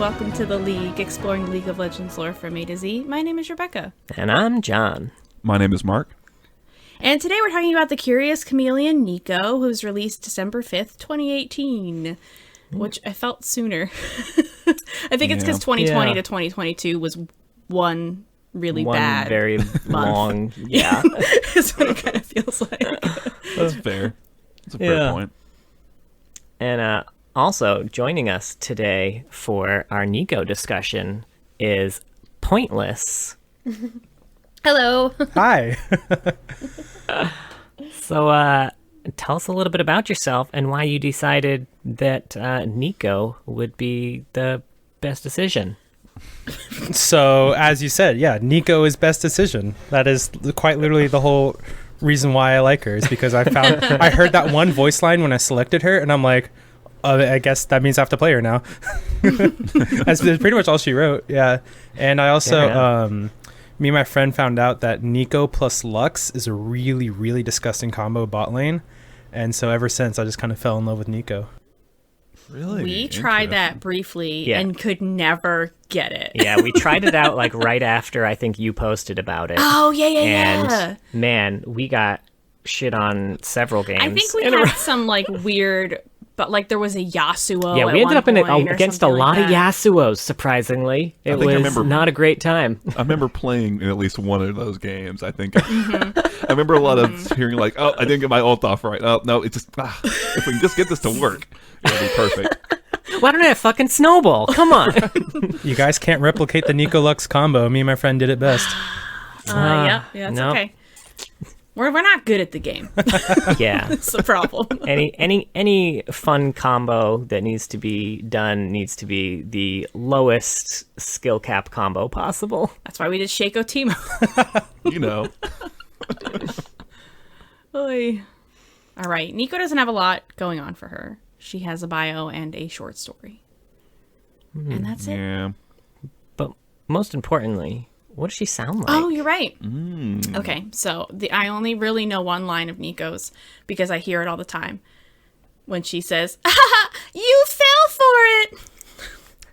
welcome to the League, exploring League of Legends lore from A to Z. My name is Rebecca. And I'm John. My name is Mark. And today we're talking about the curious chameleon Neeko, who's released December 5th, 2018, which I felt sooner. I think it's because 2020 to 2022 was one really bad very month. long, yeah. That's what it kind of feels like. That's fair. That's a fair point. And also joining us today for our Nico discussion is Pointless. Hello. Hi. So tell us a little bit about yourself and why you decided that Nico would be the best decision. So, as you said, yeah, Neeko is best decision. That is quite literally the whole reason why I like her, is because I heard that one voice line when I selected her, and I'm like, I guess that means I have to play her now. That's pretty much all she wrote, yeah. And I also, me and my friend found out that Neeko plus Lux is a really, really disgusting combo bot lane. And so ever since, I just kind of fell in love with Neeko. Really? We tried that briefly and could never get it. Yeah, we tried it out like right after I think you posted about it. Oh, yeah. And man, we got shit on several games. I think we had some like weird, but like there was a Yasuo. Yeah, we ended up in it it against a lot of Yasuos, surprisingly. It was not a great time. I remember playing in at least one of those games, I think. I remember a lot of hearing like, oh, I didn't get my ult off right. Oh, no, it's just, if we can just get this to work, it'll be perfect. Why don't I have fucking Snowball? Come on. You guys can't replicate the Neeko Lux combo. Me and my friend did it best. Yeah, it's okay. We're not good at the game. Yeah. That's the problem. Any fun combo that needs to be done needs to be the lowest skill cap combo possible. That's why we did Shaco Timo. You know. Oy. All right. Neeko doesn't have a lot going on for her. She has a bio and a short story. And that's it. Yeah. But most importantly, what does she sound like? Oh, you're right. Okay, so I only really know one line of Neeko's because I hear it all the time. When she says, you fell for it!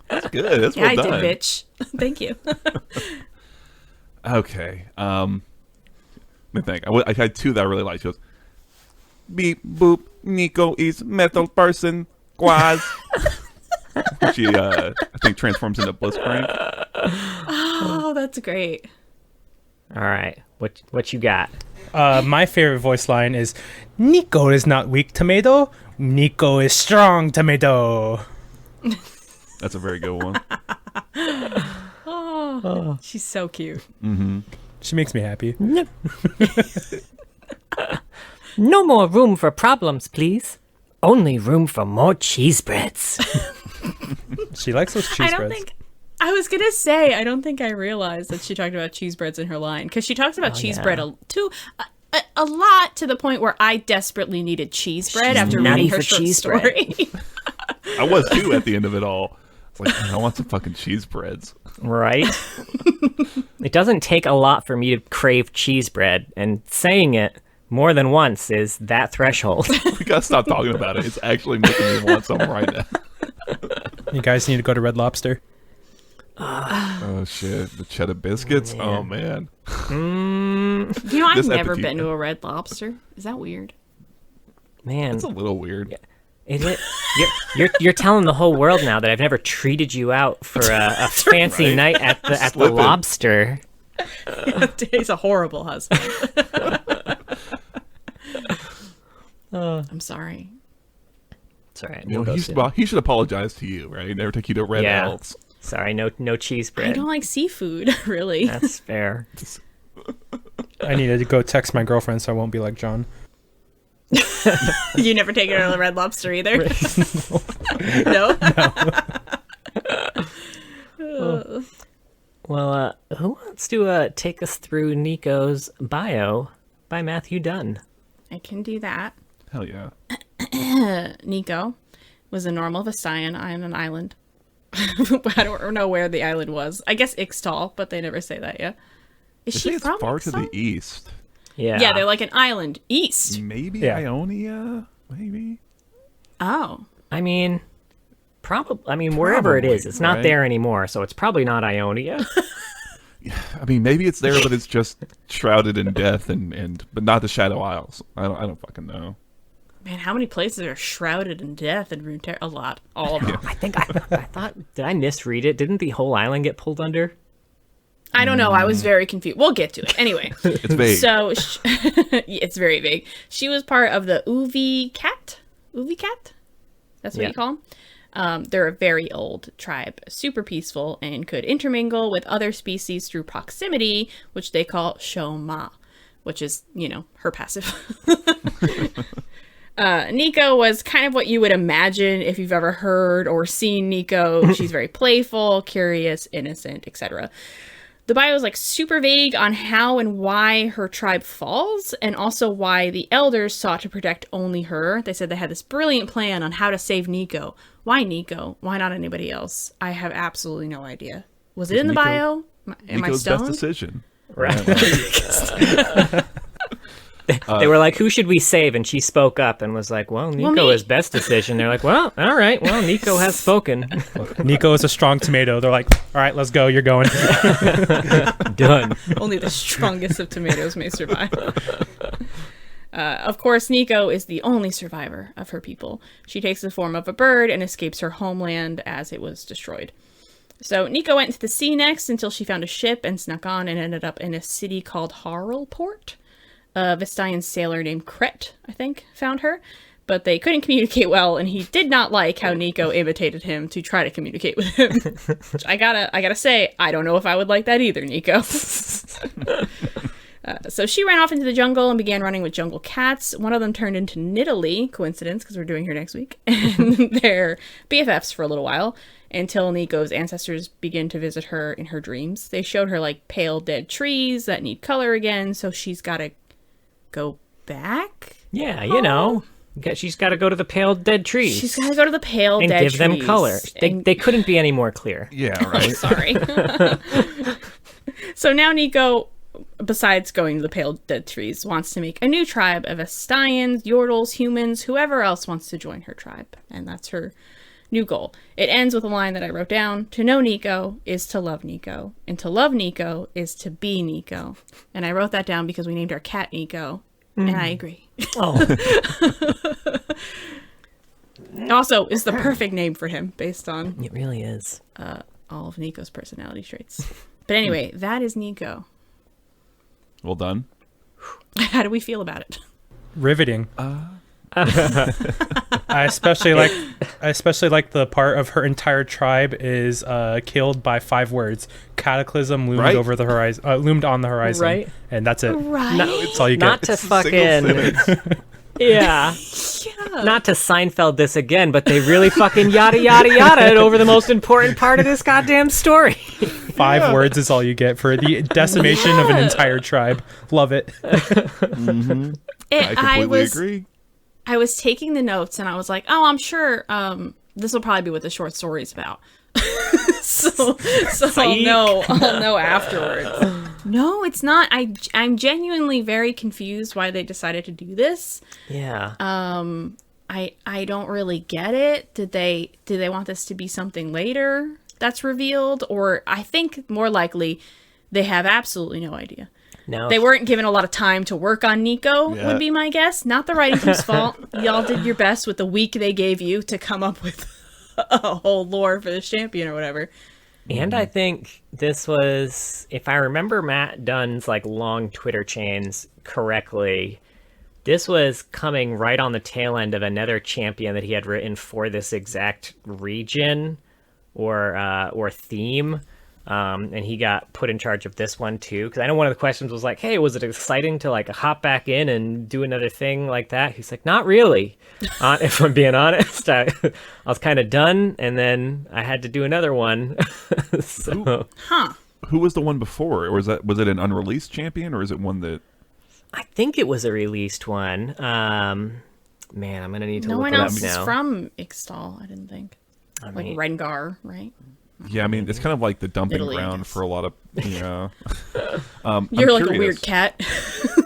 That's good. That's well I done. did, bitch. Thank you. Okay. Let me think. I had two that I really liked. She goes, beep, boop, Neeko is metal person, quaz. She, I think, transforms into Blitzcrank. Oh, that's great. All right. What you got? My favorite voice line is, Neeko is not weak tomato, Neeko is strong tomato. That's a very good one. She's so cute. Mm-hmm. She makes me happy. No more room for problems, please. Only room for more cheese breads. She likes those cheese breads. I was going to say, I don't think I realized that she talked about cheese breads in her line. Because she talks about cheese bread a lot, to the point where I desperately needed cheese bread after reading her short story. I was too at the end of it all. It's like, man, I want some fucking cheese breads. Right? It doesn't take a lot for me to crave cheese bread, and saying it more than once is that threshold. We gotta stop talking about it. It's actually making me want some right now. You guys need to go to Red Lobster. Oh shit, the cheddar biscuits. Yeah. Oh man. You know, I've This never epicure- been to a Red Lobster. Is that weird? Man, It's a little weird. is it? You're telling the whole world now that I've never treated you out for a fancy right. night at the Slipping. Lobster. He's a horrible husband. I'm sorry. It's all right. You know, We'll go soon. he should apologize to you, right? Never take you to Red Yeah. Elks. Sorry, no cheese I bread. don't like seafood, really. That's fair. I need to go text my girlfriend so I won't be like John. You never take her to the Red Lobster either? No? Well, who wants to take us through Nico's bio by Matthew Dunn? I can do that. Hell yeah. Neeko was a normal Visayan on an island. I don't know where the island was. I guess Ixtal, but they never say that yet. Is They she say it's from far to the Ixtal? east. Yeah. Yeah, they're like an island east. Maybe Yeah. Ionia? Maybe? Oh. I mean, Probably. I mean, wherever it is, it's not right? there anymore, so it's probably not Ionia. I mean, maybe it's there, but it's just shrouded in death, but not the Shadow Isles. I don't fucking know. Man, how many places are shrouded in death in Runeterra? A lot. All of them. I think I thought. Did I misread it? Didn't the whole island get pulled under? I don't know. I was very confused. We'll get to it. Anyway. It's vague. So, it's very vague. She was part of the Uvi Cat? That's what you call them? They're a very old tribe, super peaceful, and could intermingle with other species through proximity, which they call Shoma, which is, her passive. Neeko was kind of what you would imagine if you've ever heard or seen Neeko. She's very playful, curious, innocent, etc. The bio is super vague on how and why her tribe falls, and also why the elders sought to protect only her. They said they had this brilliant plan on how to save Neeko. Why Neeko? Why not anybody else? I have absolutely no idea. Was it in the bio? Am I Neeko's stoned? best decision. Right. They were like, who should we save? And she spoke up and was like, well, Neeko is best decision. They're like, well, all right. Well, Neeko has spoken. Neeko is a strong tomato. They're like, all right, let's go. You're going. Done. Only the strongest of tomatoes may survive. Of course, Neeko is the only survivor of her people. She takes the form of a bird and escapes her homeland as it was destroyed. So Neeko went into the sea next until she found a ship and snuck on and ended up in a city called Harlport. A Vestayan sailor named Kret, I think, found her, but they couldn't communicate well, and he did not like how Neeko imitated him to try to communicate with him. Which I gotta say, I don't know if I would like that either, Neeko. So she ran off into the jungle and began running with jungle cats. One of them turned into Nidalee, coincidence, because we're doing her next week, and they're BFFs for a little while, until Neeko's ancestors begin to visit her in her dreams. They showed her, pale dead trees that need color again, so she's gotta go back? Yeah, she's got to go to the pale dead trees. She's got to go to the pale dead trees. And give them color. They couldn't be any more clear. Yeah, right. Sorry. So now Neeko, besides going to the pale dead trees, wants to make a new tribe of Vestayans, Yordles, humans, whoever else wants to join her tribe. And that's her new goal. It ends with a line that I wrote down. To know Neeko is to love Neeko. And to love Neeko is to be Neeko. And I wrote that down because we named our cat Neeko. And I agree. Oh. Also, it's the perfect name for him based on... It really is. all of Neeko's personality traits. But anyway, that is Neeko. Well done. How do we feel about it? Riveting. I especially like the part of her entire tribe is killed by 5 words. Cataclysm loomed over the horizon, loomed on the horizon, right? And that's it. Right. That's all you get. Not to fucking yeah. Not to Seinfeld this again, but they really fucking yada yada yada it over the most important part of this goddamn story. 5 words is all you get for the decimation of an entire tribe. Love it. Mm-hmm. I completely agree. I was taking the notes and I was like, oh, I'm sure this will probably be what the short story's about. so I'll know afterwards. No, it's not. I'm genuinely very confused why they decided to do this. Yeah. I don't really get it. Did they want this to be something later that's revealed? Or I think more likely they have absolutely no idea. No. They weren't given a lot of time to work on Neeko, would be my guess. Not the writing team's fault. Y'all did your best with the week they gave you to come up with a whole lore for this champion or whatever. And I think this was, if I remember Matt Dunn's long Twitter chains correctly, this was coming right on the tail end of another champion that he had written for this exact region or theme. And he got put in charge of this one too, because I know one of the questions was like, hey, was it exciting to hop back in and do another thing like that? He's like, not really. If I'm being honest, I was kind of done, and then I had to do another one. So, who was the one before? Or was it an unreleased champion, or is it one that? I think it was a released one. Man, I'm gonna need to look it up now. No one else is from Ixtal, I didn't think. Rengar, right? Yeah, I mean, it's kind of like the dumping Italy, ground for a lot of, You're I'm like curious. a weird cat.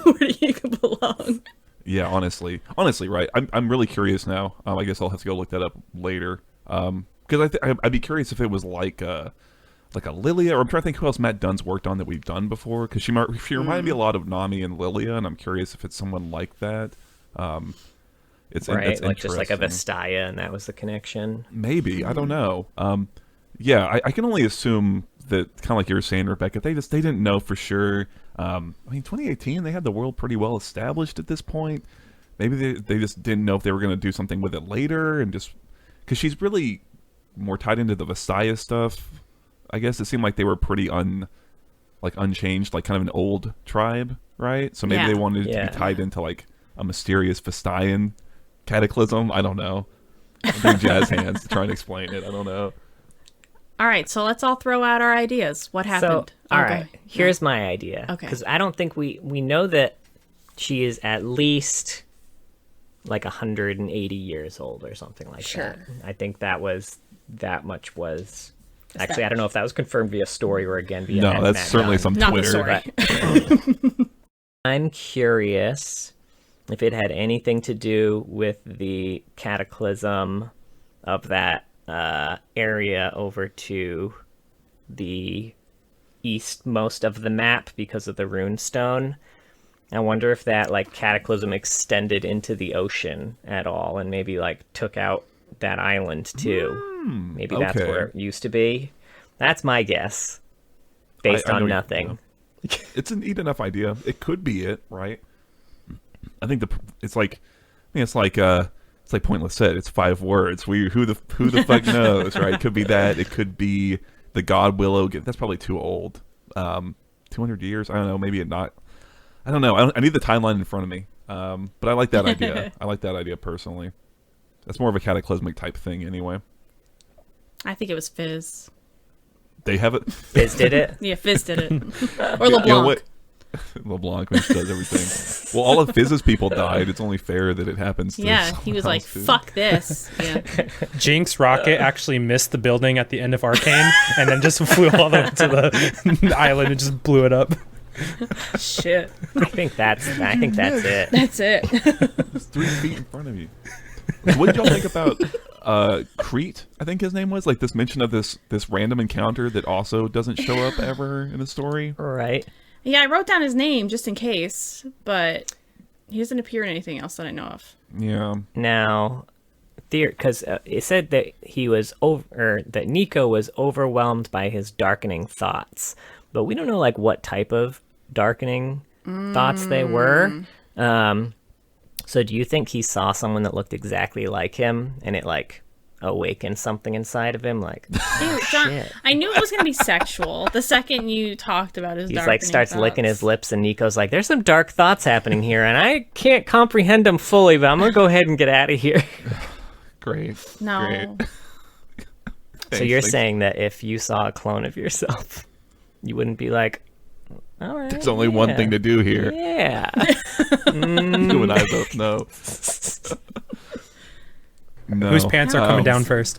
Where do you belong? Yeah, honestly, right. I'm really curious now. I guess I'll have to go look that up later. because I'd be curious if it was like a Lilia, or I'm trying to think who else Matt Dunn's worked on that we've done before, because she reminded me a lot of Nami and Lilia, and I'm curious if it's someone like that. It's right, like just like a Vestaya, and that was the connection. Maybe, I don't know. Yeah, I can only assume that, kind of like you were saying, Rebecca, they didn't know for sure. I mean, 2018, they had the world pretty well established at this point. Maybe they just didn't know if they were going to do something with it later, and just because she's really more tied into the Vestaya stuff. I guess it seemed like they were pretty unchanged, like kind of an old tribe, right? So maybe they wanted it to be tied into like a mysterious Vestayan cataclysm. I don't know. I'm doing jazz hands to try and explain it. I don't know. All right, so let's all throw out our ideas. What happened? So, all right, here's my idea. Okay. Because I don't think we know that she is at least like 180 years old or something like that. I think that much was... Actually, I don't know if that was confirmed via story or again via... No, that's certainly some Twitter. But I'm curious if it had anything to do with the cataclysm of that area over to the eastmost of the map because of the rune stone. I wonder if that like cataclysm extended into the ocean at all and maybe like took out that island too. Maybe that's where it used to be. That's my guess based on nothing. It's a neat enough idea. It could be it, right? I think it's like Pointless said. It's 5 words. Who the fuck knows, right? It could be that. It could be the God Willow. That's probably too old. 200 years. I don't know. Maybe not. I don't know. I need the timeline in front of me. But I like that idea. I like that idea personally. That's more of a cataclysmic type thing, anyway. I think it was Fizz. They have it. Fizz did it. Yeah, Fizz did it. Or LeBlanc. You know what? LeBlanc does everything. Well, all of Fizz's people died. It's only fair that it happens. Yeah, he was like, "Fuck this." Yeah. Jinx Rocket actually missed the building at the end of Arcane, and then just flew all the way to the island and just blew it up. Shit. I think that's it. That's it. It's 3 feet in front of you. What did y'all think about Crete? I think his name was, like, this mention of this random encounter that also doesn't show up ever in the story. Right. Yeah, I wrote down his name just in case, but he doesn't appear in anything else that I know of. Yeah. Now, because it said that that Nico was overwhelmed by his darkening thoughts, but we don't know like what type of darkening thoughts they were. So do you think he saw someone that looked exactly like him, and it like awakened something inside of him? Like, ew, John, shit. I knew it was gonna be sexual the second you talked about his. He's like starts licking his lips, and Nico's like, "There's some dark thoughts happening here, and I can't comprehend them fully, but I'm gonna go ahead and get out of here." Great. No. Great. So you're saying that if you saw a clone of yourself, you wouldn't be like, all right, there's only one thing to do here. Yeah. You and I both know. No. Whose pants are coming down first?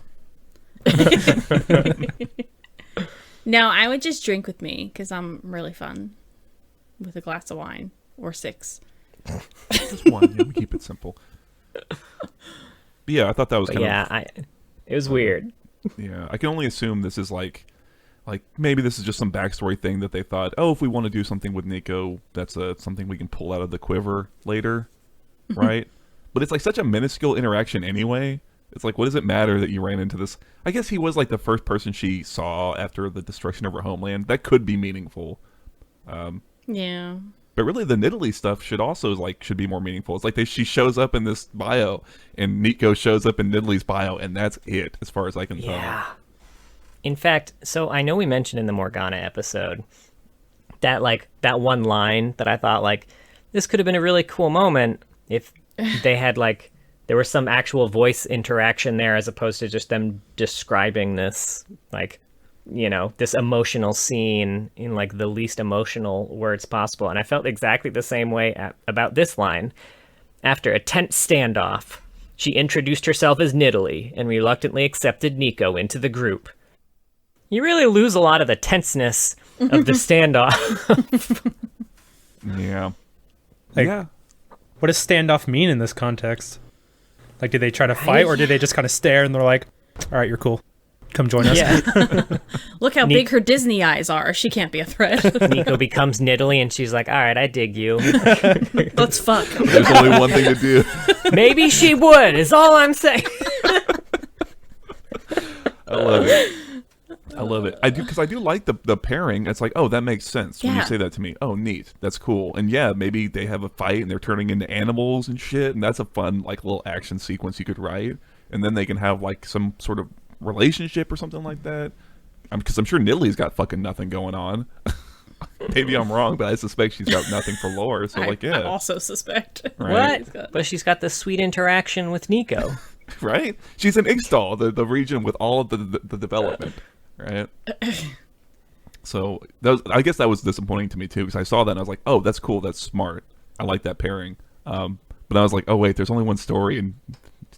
No, I would just drink with me because I'm really fun with a glass of wine or 6. Just one. Yeah, we keep it simple. But yeah, I thought that was kind of... it was weird. Yeah, I can only assume this is like maybe this is just some backstory thing that they thought, oh, if we want to do something with Nico, that's something we can pull out of the quiver later, right? But it's like such a minuscule interaction anyway. It's like, what does it matter that you ran into this? I guess he was like the first person she saw after the destruction of her homeland. That could be meaningful. Yeah. But really, the Nidalee stuff should be more meaningful. It's like she shows up in this bio, and Nico shows up in Nidalee's bio, and that's it, as far as I can tell. Yeah. In fact, so I know we mentioned in the Morgana episode that that one line that I thought like this could have been a really cool moment if they had like there was some actual voice interaction there as opposed to just them describing this like, you know, this emotional scene in like the least emotional words possible. And I felt exactly the same way about this line. After a tense standoff, she introduced herself as Nidalee and reluctantly accepted Nico into the group. You really lose a lot of the tenseness of the standoff. Yeah. Yeah. What does standoff mean in this context? Like, did they try to fight, or did they just kind of stare and they're like, all right, you're cool? come join us. Yeah. Look how big her Disney eyes are. She can't be a threat. Nico becomes Nidalee, and she's like, all right, I dig you. Let's fuck. There's only one thing to do. Maybe she would, is all I'm saying. I love it. I love it. I do, because I do like the pairing. It's like, oh, that makes sense when you say that to me. Oh, neat. That's cool. And yeah, maybe they have a fight and they're turning into animals and shit, and that's a fun like little action sequence you could write. And then they can have like some sort of relationship or something like that. Because I'm sure Nidalee's got fucking nothing going on. Maybe I'm wrong, but I suspect she's got nothing for lore. So like, yeah. I also suspect. Right? What? But she's got this sweet interaction with Nico. Right? She's in Ixtal, the region with all of the development. Right? So I guess that was disappointing to me too, because I saw that and I was like, oh, that's cool, that's smart. I like that pairing. But I was like, oh wait, there's only one story and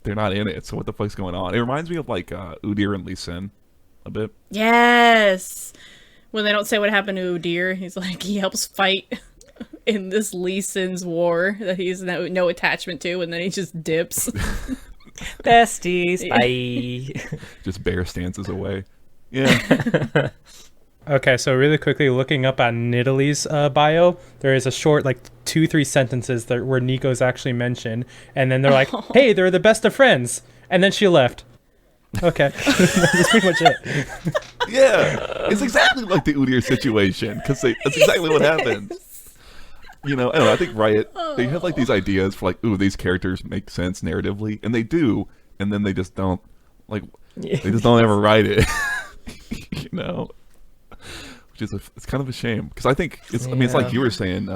they're not in it, so what the fuck's going on? It reminds me of like Udyr and Lee Sin a bit. Yes. When they don't say what happened to Udyr, he's like, he helps fight in this Lee Sin's war that he's no attachment to, and then he just dips. Besties, bye. Just bear stances away. Yeah. Okay, so really quickly, looking up at Nidalee's bio, there is a short, like 2-3 sentences where Nico's actually mentioned, and then they're like, hey, they're the best of friends. And then she left. Okay. That's pretty much it. Yeah. It's exactly like the Udyr situation, because that's exactly what happens. You know, I don't know, I think Riot, they have like these ideas for like, ooh, these characters make sense narratively, and they do, and then they just don't, like, they just don't ever write it. You know? Which is it's kind of a shame, because I think it's I mean it's like you were saying,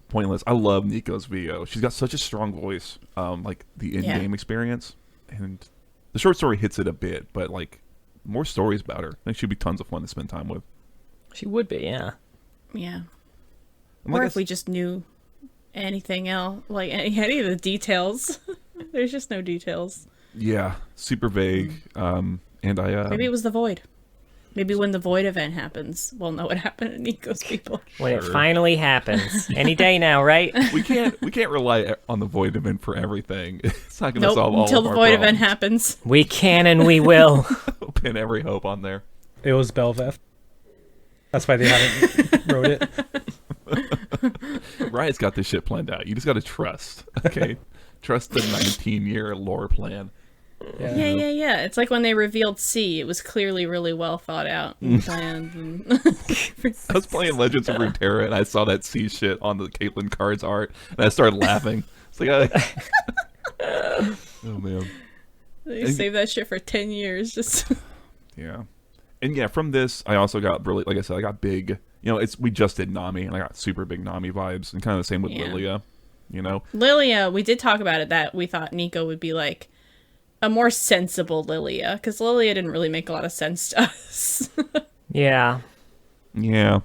Pointless. I love Nico's VO. She's got such a strong voice, like the in-game experience, and the short story hits it a bit, but like more stories about her. I think she'd be tons of fun to spend time with. She would be, yeah. Yeah. And Or like if we just knew anything else, like any of the details. There's just no details. Yeah, super vague. And I maybe it was the void. Maybe when the void event happens, we'll know what happened to Nico's people. When it finally happens. Any day now, right? we can't rely on the void event for everything. It's not going to solve all until of the our void problems. event happens. We can and we will. Pin every hope on there. It was Belveth. That's why they haven't wrote it. Riot's got this shit planned out. You just got to trust, okay? Trust the 19-year lore plan. Yeah. It's like when they revealed C. It was clearly really well thought out and planned. And I was playing Legends of Runeterra and I saw that C shit on the Caitlyn cards art, and I started laughing. It's like, oh man. They saved that shit for 10 years. Just Yeah. And yeah, from this, I also got really, like I said, I got big, you know, we just did Nami, and I got super big Nami vibes, and kind of the same with Lilia, you know? Lilia, we did talk about it, that we thought Nico would be like a more sensible Lilia, because Lilia didn't really make a lot of sense to us. Yeah. Yeah.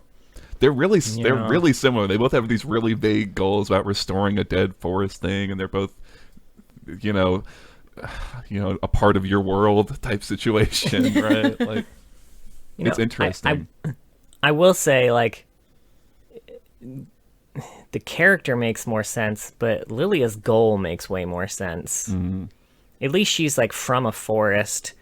They're really similar. They both have these really vague goals about restoring a dead forest thing, and they're both, you know, a part of your world type situation, right? Like, it's interesting. I will say, like, the character makes more sense, but Lilia's goal makes way more sense. Mm-hmm. At least she's, like, from a forest,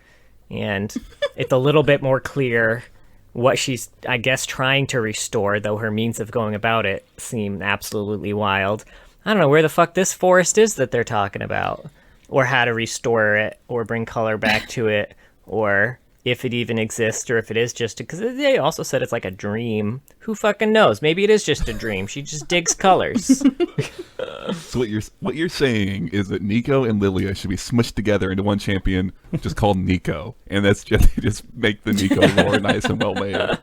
and it's a little bit more clear what she's, I guess, trying to restore, though her means of going about it seem absolutely wild. I don't know where the fuck this forest is that they're talking about, or how to restore it, or bring color back to it, or if it even exists, or if it is just because they also said it's like a dream. Who fucking knows? Maybe it is just a dream. She just digs colors. So what you're saying is that Nico and Lilia should be smushed together into one champion, just called Nico, and that's just make the Nico lore nice and well made.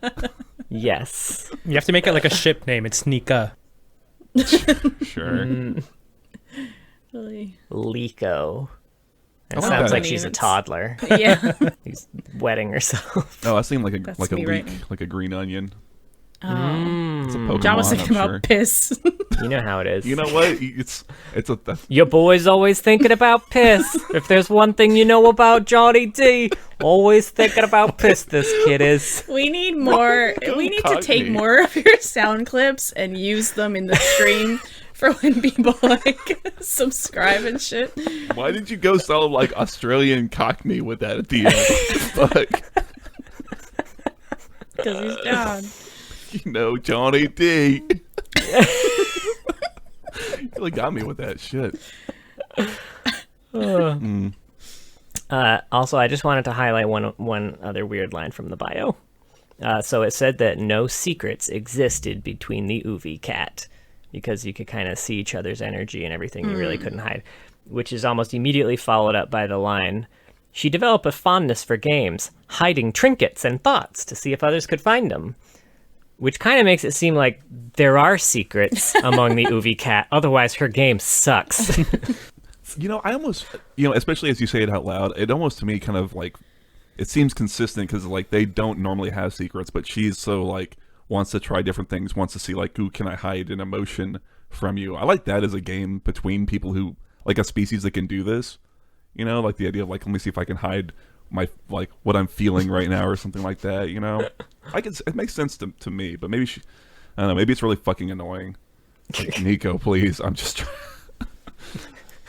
Yes. You have to make it like a ship name. It's Nika. Sure. Lico. It I like sounds that. like she's a toddler. Yeah. Who's wetting herself. Oh, that seemed like a That's like a me, leek, right? like a green onion. Oh. It's a Pokemon, John was thinking I'm about sure. piss. You know how it is. You know what? It's a Your boy's always thinking about piss. If there's one thing you know about Johnny D, always thinking about piss, this kid is. We need more. We need to take more of your sound clips and use them in the stream for when people like subscribe and shit. Why did you go so like Australian Cockney with that at the end? Fuck. because he's down. You know, Johnny D. You really got me with that shit. Also, I just wanted to highlight one other weird line from the bio. So it said that no secrets existed between the Uvi cat because you could kind of see each other's energy and everything. You really couldn't hide, which is almost immediately followed up by the line, she developed a fondness for games, hiding trinkets and thoughts to see if others could find them. Which kind of makes it seem like there are secrets among the Uvi cat. Otherwise, her game sucks. You know, I almost, especially as you say it out loud, it almost to me kind of like, it seems consistent because like they don't normally have secrets, but she's so like wants to try different things, wants to see like, ooh, can I hide an emotion from you? I like that as a game between people who, like a species that can do this. You know, like the idea of like, let me see if I can hide my like what I'm feeling right now or something like that. You know, it makes sense to me, but maybe I don't know, maybe it's really fucking annoying. Like, Neeko, please, I'm just trying.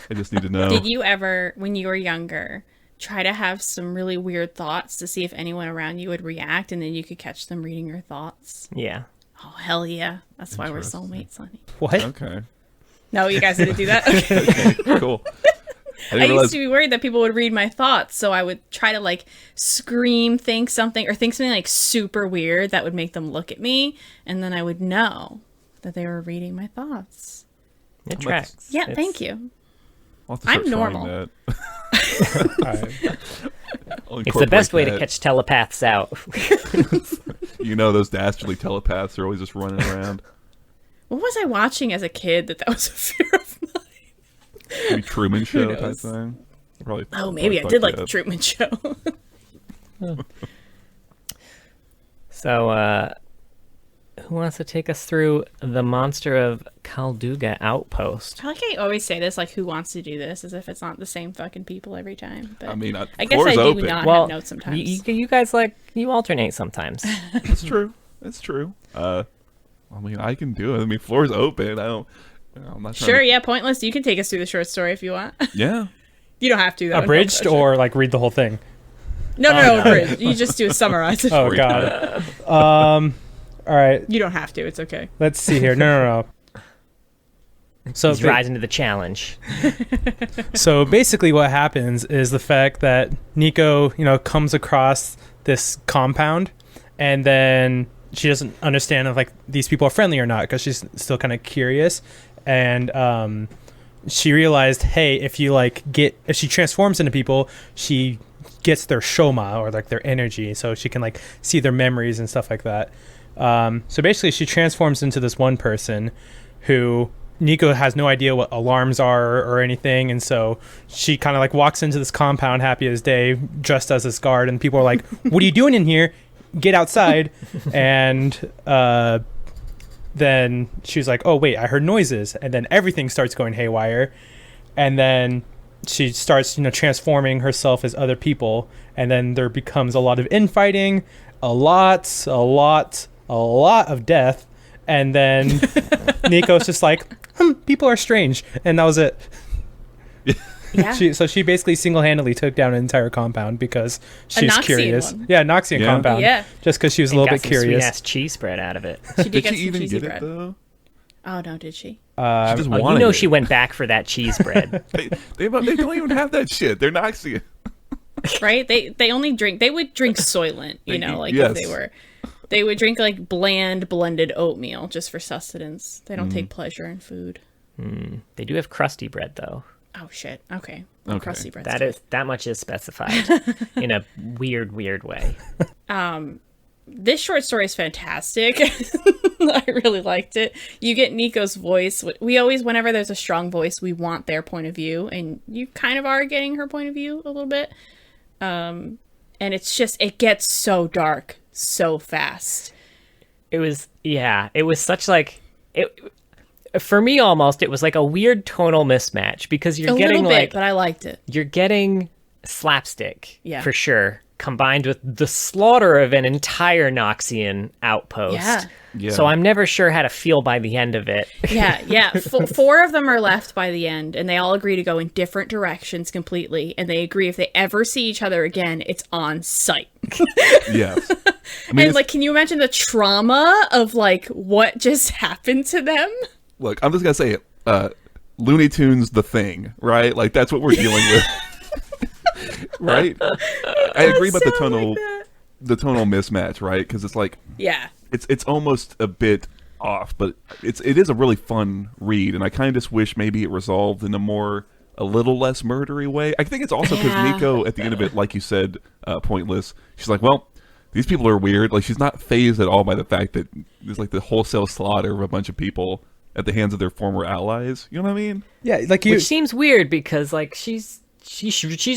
I just need to know. Did you ever, when you were younger, try to have some really weird thoughts to see if anyone around you would react, and then you could catch them reading your thoughts? Yeah. Oh, hell yeah. That's why we're soulmates, honey. What? Okay. No, you guys didn't do that? Okay. Okay, cool. I used to be worried that people would read my thoughts, so I would try to like scream, think something like super weird that would make them look at me, and then I would know that they were reading my thoughts. It tracks. Yeah, thank you. I'll have to start I'm normal. trying that. I'll It's the best way incorporate to catch telepaths out. You know, those dastardly telepaths are always just running around. What was I watching as a kid that was a fear of mine? Maybe Truman Show type knows? thing. Probably. Oh, maybe I did like the Truman Show. So, who wants to take us through the Monster of Calduga Outpost? I always say this, like, who wants to do this, as if it's not the same fucking people every time. But I mean, I guess I do open. not Well, have notes sometimes. you guys you alternate sometimes. That's true. That's true. I mean, I can do it. I mean, floor's open. I'm not Sure, yeah, pointless. You can take us through the short story if you want. Yeah. You don't have to, though. Abridged No, or like read the whole thing? No, abridged. You just do a summarize it. Oh god. All right. You don't have to. It's okay. Let's see here. No. So He's rising to the challenge. So basically what happens is the fact that Nico, comes across this compound, and then she doesn't understand if like these people are friendly or not because she's still kind of curious, and she realized, hey, if she transforms into people, she gets their shoma, or like their energy, so she can like see their memories and stuff like that. So basically she transforms into this one person who Nico has no idea what alarms are or anything, and so she kind of like walks into this compound happy as day, dressed as this guard, and people are like, what are you doing in here? Get outside. And then she's like, oh wait, I heard noises, and then everything starts going haywire, and then she starts transforming herself as other people, and then there becomes a lot of infighting, a lot of death, and then Nico's just like, people are strange, and that was it. Yeah. She basically single-handedly took down an entire compound because she's Noxian curious. one. Yeah, Noxian compound. Yeah. Just because she was a little bit curious. Sweet-ass cheese spread out of it. She did Did get she some even cheesy get bread. it though? Oh, no, did she? She just Oh, wanted it. she went back for that cheese bread. They don't even have that shit. They're Noxian. Right? They only drink. They would drink Soylent, Yes. if they would drink like bland blended oatmeal just for sustenance. They don't take pleasure in food. They do have crusty bread though. Oh shit. Okay. Okay. Crusty bread. That much is specified in a weird way. This short story is fantastic. I really liked it. You get Nico's voice. We always, whenever there's a strong voice, we want their point of view, and you kind of are getting her point of view a little bit. And it gets so dark so fast. It was such like it. For me, almost, it was like a weird tonal mismatch because you're getting little bit, like, but I liked it. you're getting slapstick, Yeah. for sure, combined with the slaughter of an entire Noxian outpost. Yeah. So I'm never sure how to feel by the end of it. Yeah. Four of them are left by the end, and they all agree to go in different directions completely, and they agree if they ever see each other again, it's on sight. Yes. I And mean, like, can you imagine the trauma of like what just happened to them? look, I'm just gonna say it. Looney Tunes, the thing, right? Like that's what we're dealing with, right? I agree about the tonal mismatch, right? Because it's like, Yeah. it's almost a bit off, but it is a really fun read, and I kind of just wish maybe it resolved in a little less murdery way. I think it's also because Yeah. Nico, at the end of it, like you said, pointless. She's like, well, these people are weird. Like she's not fazed at all by the fact that there's like the wholesale slaughter of a bunch of people at the hands of their former allies. You know what I mean? Yeah, like you. Which seems weird because like she's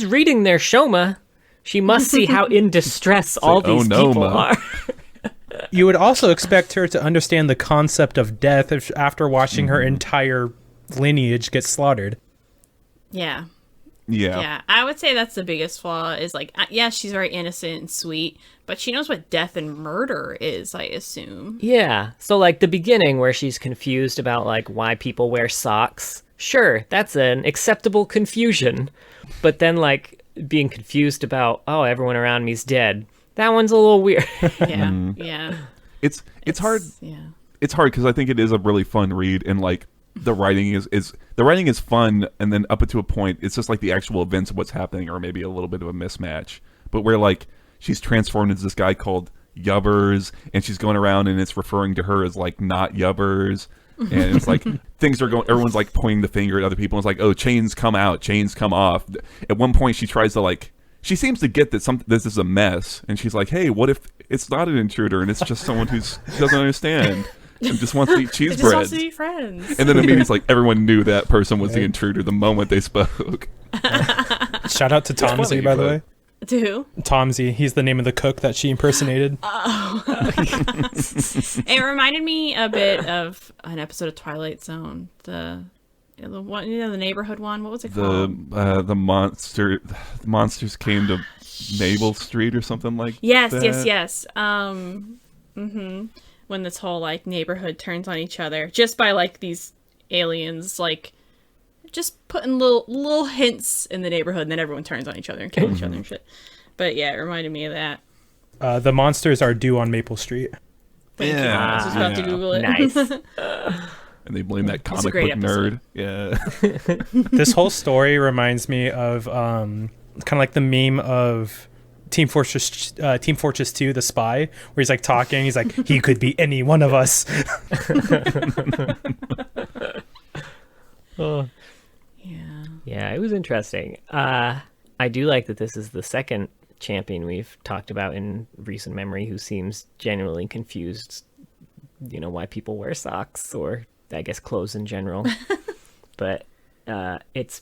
reading their shoma. She must see how in distress all "Oh, these no, people Ma." are. You would also expect her to understand the concept of death after watching her entire lineage get slaughtered. Yeah. Yeah. Yeah. I would say that's the biggest flaw is like, yeah, she's very innocent and sweet, but she knows what death and murder is, I assume. Yeah. So like the beginning where she's confused about like why people wear socks. Sure, that's an acceptable confusion. But then like being confused about, oh, everyone around me's dead. That one's a little weird. Yeah. Yeah. It's hard. Yeah. It's hard because I think it is a really fun read, and like the writing is fun, and then up to a point, it's just like the actual events of what's happening are maybe a little bit of a mismatch. But where like she's transformed into this guy called Yubbers, and she's going around and it's referring to her as like not Yubbers, and it's like things are going. Everyone's like pointing the finger at other people. And it's like, oh, chains come out, chains come off. At one point, she tries to like. She seems to get that this is a mess, and she's like, "Hey, what if it's not an intruder and it's just someone who doesn't understand and just wants to eat cheese Just bread?" wants to be friends. And then immediately it's like everyone knew that person was the intruder the moment they spoke. Shout out to Tomsy, funny, by the but- way. To who? Tomsy, he's the name of the cook that she impersonated. It reminded me a bit of an episode of Twilight Zone. The one, the neighborhood one. What was it called? The monsters came to Maple Street or something like Yes, that. yes. When this whole like neighborhood turns on each other just by like these aliens like just putting little hints in the neighborhood, and then everyone turns on each other and kills each other and shit. But yeah, it reminded me of that. The monsters are due on Maple Street. Thank you. Yeah, I was just about to yeah. Google it. Nice. And they blame that It's a comic great book episode. nerd. Yeah. This whole story reminds me of kind of like the meme of Team Fortress 2, The Spy, where he's like talking. He's like, he could be any one of us. Oh. Yeah. Yeah, it was interesting. I do like that this is the second champion we've talked about in recent memory who seems genuinely confused, why people wear socks or I guess clothes in general. But it's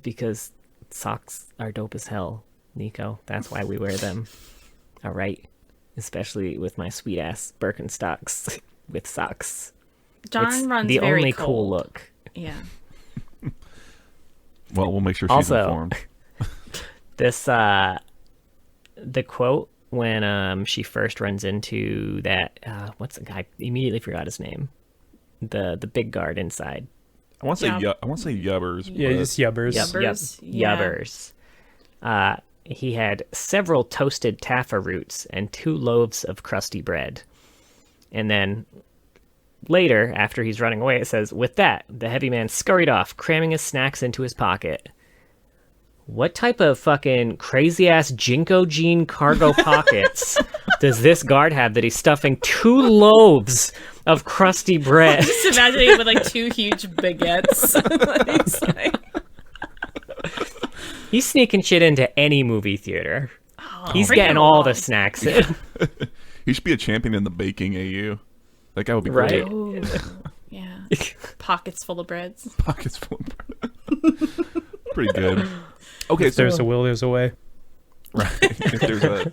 because socks are dope as hell, Nico. That's why we wear them. All right. Especially with my sweet ass Birkenstocks with socks. John It's runs the very only cold. cool look. Yeah. Well, we'll make sure she's Also, informed. This the quote when she first runs into that what's the guy? Immediately forgot his name. The big guard inside. I want to say Yeah. I want to say Yubbers. Yeah, but- it's Yubbers. Yubbers. Yeah. Yubbers. He had several toasted taffa roots and 2 loaves of crusty bread. And then later, after he's running away, it says, with that, the heavy man scurried off, cramming his snacks into his pocket. What type of fucking crazy-ass Jinko jean cargo pockets does this guard have that he's stuffing 2 loaves of crusty bread? Just imagining it with like 2 huge baguettes. It's like, He's sneaking shit into any movie theater. He's bring getting him all along. the snacks in. He should be a champion in the baking AU. That guy would be Right. great. ooh, yeah. Pockets full of breads. Pockets full of bread. Pretty good. Okay, If so there's a will, there's a way. right. If there's a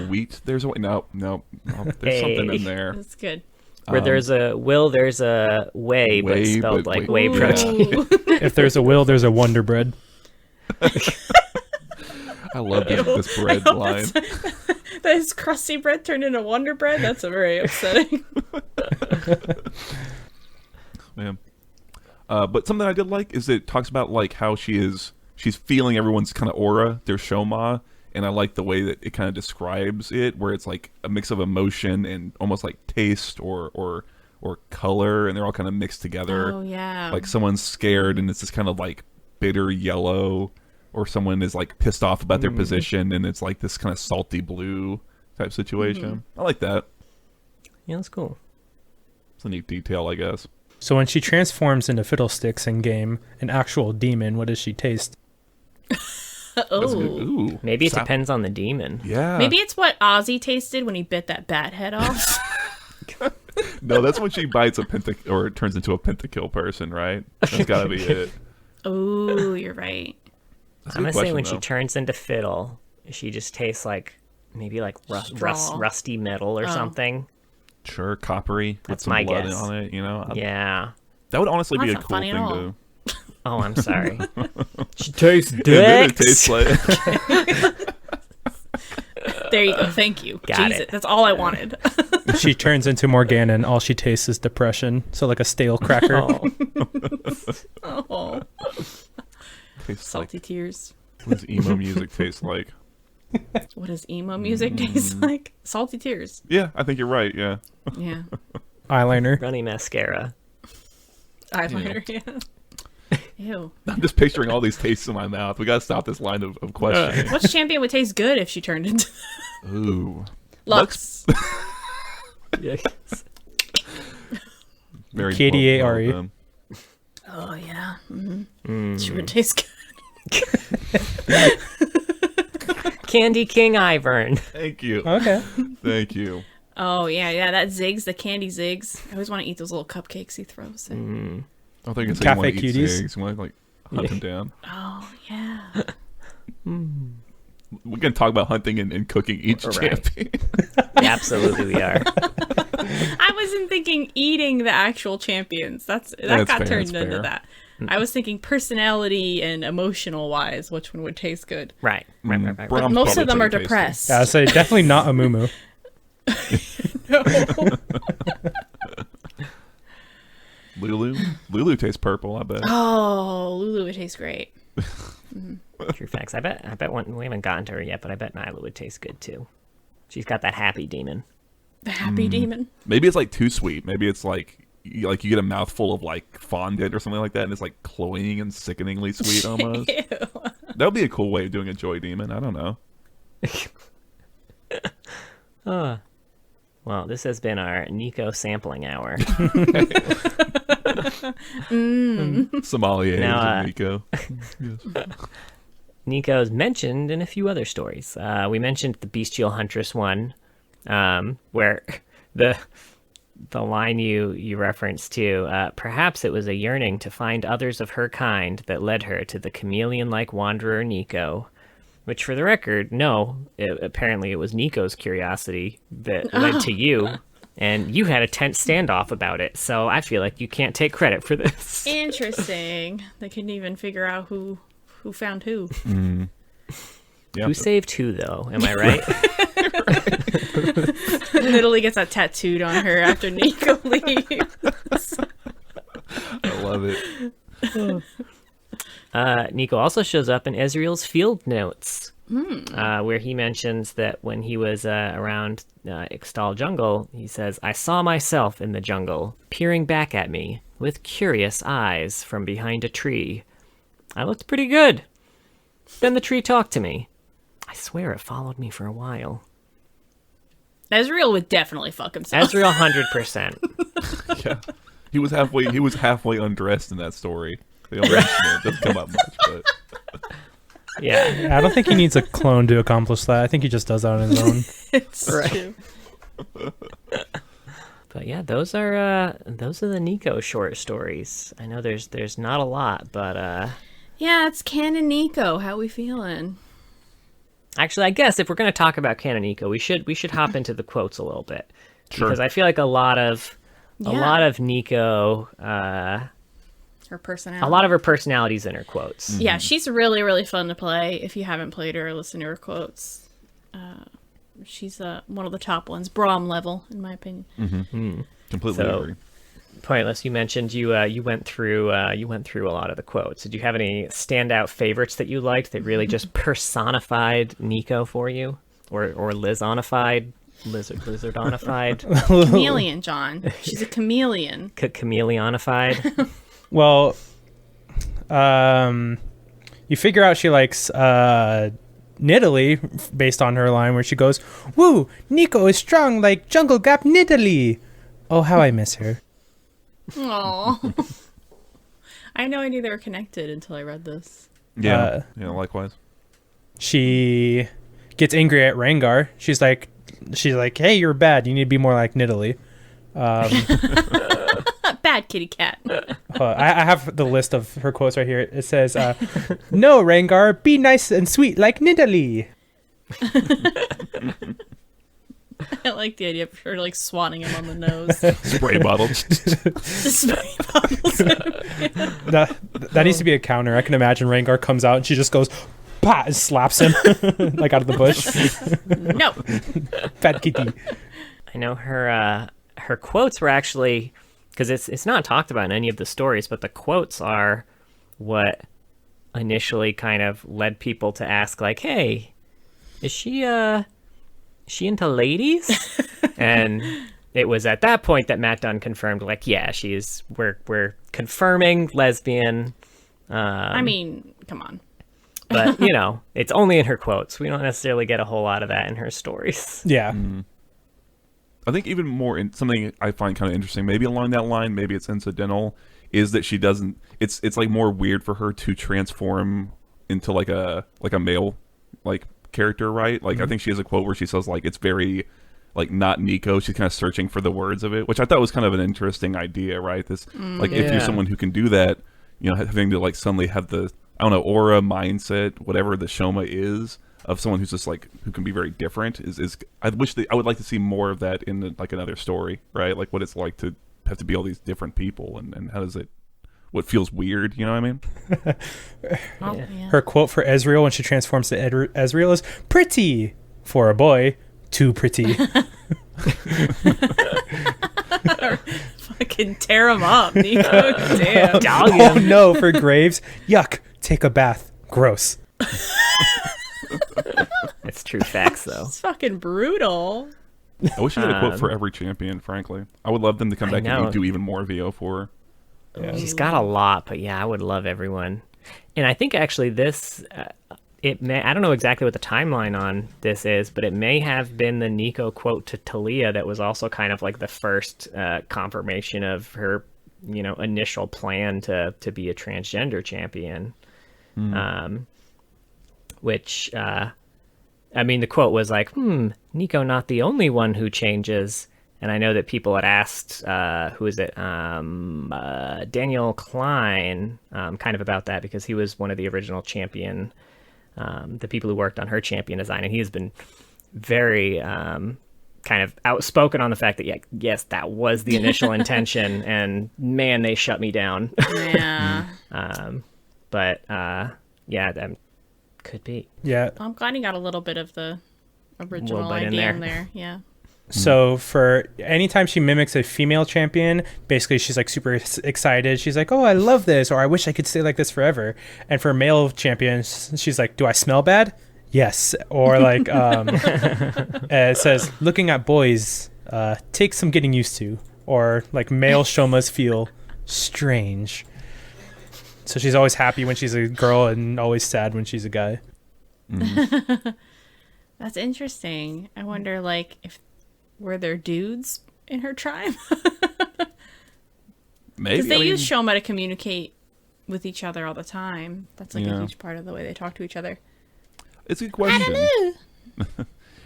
wheat, there's a way. No, there's something Hey. in there. That's good. Where there's a will, there's a way, but Whey, spelled but like wait. whey Ooh. protein. If there's a will, there's a Wonder Bread. I love this bread line. That is crusty bread turned into Wonder Bread. That's a very upsetting. Man. But something I did like is it talks about like how she's feeling everyone's kind of aura, their shoma, and I like the way that it kind of describes it, where it's like a mix of emotion and almost like taste or color, and they're all kind of mixed together. Oh yeah. Like someone's scared and it's this kind of like bitter yellow, or someone is like pissed off about their position and it's like this kind of salty blue type situation. I like that. Yeah, that's cool. It's a neat detail, I guess. So when she transforms into Fiddlesticks in game, an actual demon, what does she taste? That's good. Ooh, Maybe it depends on the demon. Yeah. Maybe it's what Ozzy tasted when he bit that bat head off. No, that's when she bites or turns into a pentakill person, right? That's gotta be it. Oh, you're right. That's a I'm good gonna say question, when though. she turns into Fiddle, she just tastes like maybe like Straw. rusty metal or something. Sure, coppery with That's some my blood guess. on it, you know? Yeah. That would honestly be a That's not cool funny thing at all. to... Oh, I'm sorry. She tastes And then it dicks. tastes like... There you go. Thank you. Got Jesus, it. that's all I wanted. She turns into Morgana and all she tastes is depression. So like a stale cracker. Oh. Oh, tastes salty like... tears. What does emo music taste like? What does emo music taste like? Salty tears. Yeah, I think you're right, yeah. Yeah. Eyeliner. Runny mascara. Eyeliner. Yeah. Ew. I'm just picturing all these tastes in my mouth. We gotta stop this line of questioning. Which champion would taste good if she turned into Ooh. Lux? Yes. Very KDA well RE. done. Oh yeah. She would taste good. Candy King Ivern. Thank you. Okay. Thank you. Oh yeah, that Ziggs, the candy Ziggs. I always want to eat those little cupcakes he throws. In. I think it's Cafe like you want to eat cuties. cigs. You want to like hunt them down. Oh yeah. We can talk about hunting and cooking each Right. champion. Absolutely, we are. I wasn't thinking eating the actual champions. That That's got fair, turned that's into fair. that. I was thinking personality and emotional wise, which one would taste good. Right. Braum But most probably of them are pretty tasty. depressed. Yeah, I'd say definitely not a Moo. Lulu tastes purple, I bet. Oh, Lulu would taste great. True facts. I bet we haven't gotten to her yet, but I bet Nyla would taste good too. She's got that happy demon. The happy demon. Maybe it's like too sweet. Maybe it's like you get a mouthful of like fondant or something like that, and it's like cloying and sickeningly sweet almost. Ew. That would be a cool way of doing a joy demon. I don't know. Well, this has been our Nico sampling hour. Sommelier Now, and Nico. Yes. Nico's mentioned in a few other stories. We mentioned the Bestial Huntress one, where the line you referenced to, perhaps it was a yearning to find others of her kind that led her to the chameleon-like wanderer Nico. Which, for the record, no, apparently it was Nico's curiosity that led to you, and you had a tense standoff about it, so I feel like you can't take credit for this. Interesting. They couldn't even figure out who found who. Yeah. Who saved who, though? Am I right? Literally gets that tattooed on her after Nico leaves. I love it. Nico also shows up in Ezreal's field notes, where he mentions that when he was around Ixtal Jungle, he says, "I saw myself in the jungle, peering back at me with curious eyes from behind a tree. I looked pretty good. Then the tree talked to me. I swear it followed me for a while." Ezreal would definitely fuck himself. Ezreal, 100%. Yeah. He was halfway undressed in that story. They don't mention it. It doesn't come up much, but Yeah. I don't think he needs a clone to accomplish that. I think he just does that on his own. It's Right. true. But yeah, those are the Nico short stories. I know there's not a lot, but Yeah, it's canon Nico. How we feeling? actually, I guess if we're going to talk about canon Nico, we should hop into the quotes a little bit. Sure. Because I feel like a lot of Nico, Her personality. a lot of her personalities in her quotes. Yeah, she's really, really fun to play. If you haven't played her or listened to her quotes, she's one of the top ones. Braum level, in my opinion. completely So- agree. Pointless. You mentioned you went through a lot of the quotes. Did you have any standout favorites that you liked that really just personified Nico for you, or lizardified? Chameleon, John. She's a chameleon. Chameleonified. Well, you figure out she likes Nidalee based on her line where she goes, "Woo, Nico is strong like Jungle Gap Nidalee. Oh, how I miss her." Aww. I know I knew they were connected until I read this. Yeah, likewise. She gets angry at Rengar. She's like, "Hey, you're bad. You need to be more like Nidalee." Bad kitty cat. I have the list of her quotes right here. It says, "No, Rengar, be nice and sweet like Nidalee." I like the idea of her like swatting him on the nose. Spray bottle. Spray bottles. That needs to be a counter. I can imagine Rengar comes out and she just goes, "Pat," and slaps him like out of the bush. No. Fat kitty. I know her quotes were actually, because it's not talked about in any of the stories, but the quotes are what initially kind of led people to ask, like, "Hey, is she into ladies?" And it was at that point that Matt Dunn confirmed, like, yeah, we're confirming lesbian. I mean, come on. But, it's only in her quotes. We don't necessarily get a whole lot of that in her stories. Yeah. I think even more in something I find kind of interesting, maybe along that line, maybe it's incidental, is that she doesn't. It's like more weird for her to transform into like a male like character, right? Like I think she has a quote where she says like it's very like not Nico. She's kind of searching for the words of it, which I thought was kind of an interesting idea, right? This like if you're someone who can do that, having to like suddenly have the aura, mindset, whatever the Shoma is, of someone who's just like who can be very different is I would like to see more of that in like another story, right? Like what it's like to have to be all these different people and how does it, what feels weird, you know what I mean? Yeah. Her quote for Ezreal when she transforms to Ezreal is, "Pretty for a boy, too pretty." Fucking tear him up, Nico. Damn. Oh no, for Graves. "Yuck, take a bath. Gross." It's true facts, though. It's fucking brutal. I wish I had a quote for every champion, frankly. I would love them to come back and do even more VO for her. Yeah. She's got a lot, but yeah, I would love everyone. And I think actually this, I don't know exactly what the timeline on this is, but it may have been the Nico quote to Talia that was also kind of like the first confirmation of her, initial plan to be a transgender champion. Which, the quote was like, Nico not the only one who changes. And I know that people had asked, who is it? Daniel Klein, kind of about that because he was one of the original champion, the people who worked on her champion design. And he has been very kind of outspoken on the fact that, yes, that was the initial intention. And man, they shut me down. Yeah. That could be. Yeah. I'm glad he got a little bit of the original idea in there. Yeah. So for anytime she mimics a female champion, basically she's like super excited. She's like, "Oh, I love this," or "I wish I could stay like this forever." And for male champions, she's like, "Do I smell bad?" "Yes." Or like it says, "Looking at boys takes some getting used to." Or like male shomas feel strange. So she's always happy when she's a girl and always sad when she's a guy. That's interesting. I wonder like if were there dudes in her tribe? Maybe. Because they use Shoma to communicate with each other all the time. That's like a huge part of the way they talk to each other. It's a good question. I don't know.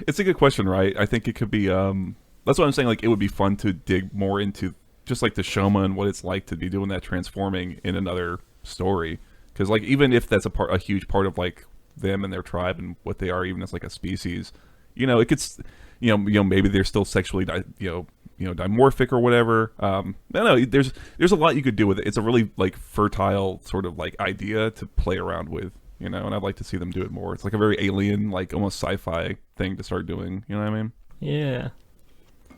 It's a good question, right? I think it could be, that's what I'm saying, like, it would be fun to dig more into just, like, the Shoma and what it's like to be doing that transforming in another story. Because, like, even if that's a huge part of, like, them and their tribe and what they are even as, like, a species, it could... maybe they're still sexually, dimorphic or whatever. I don't know. There's a lot you could do with it. It's a really like fertile sort of like idea to play around with, and I'd like to see them do it more. It's like a very alien, like almost sci-fi thing to start doing. You know what I mean? Yeah.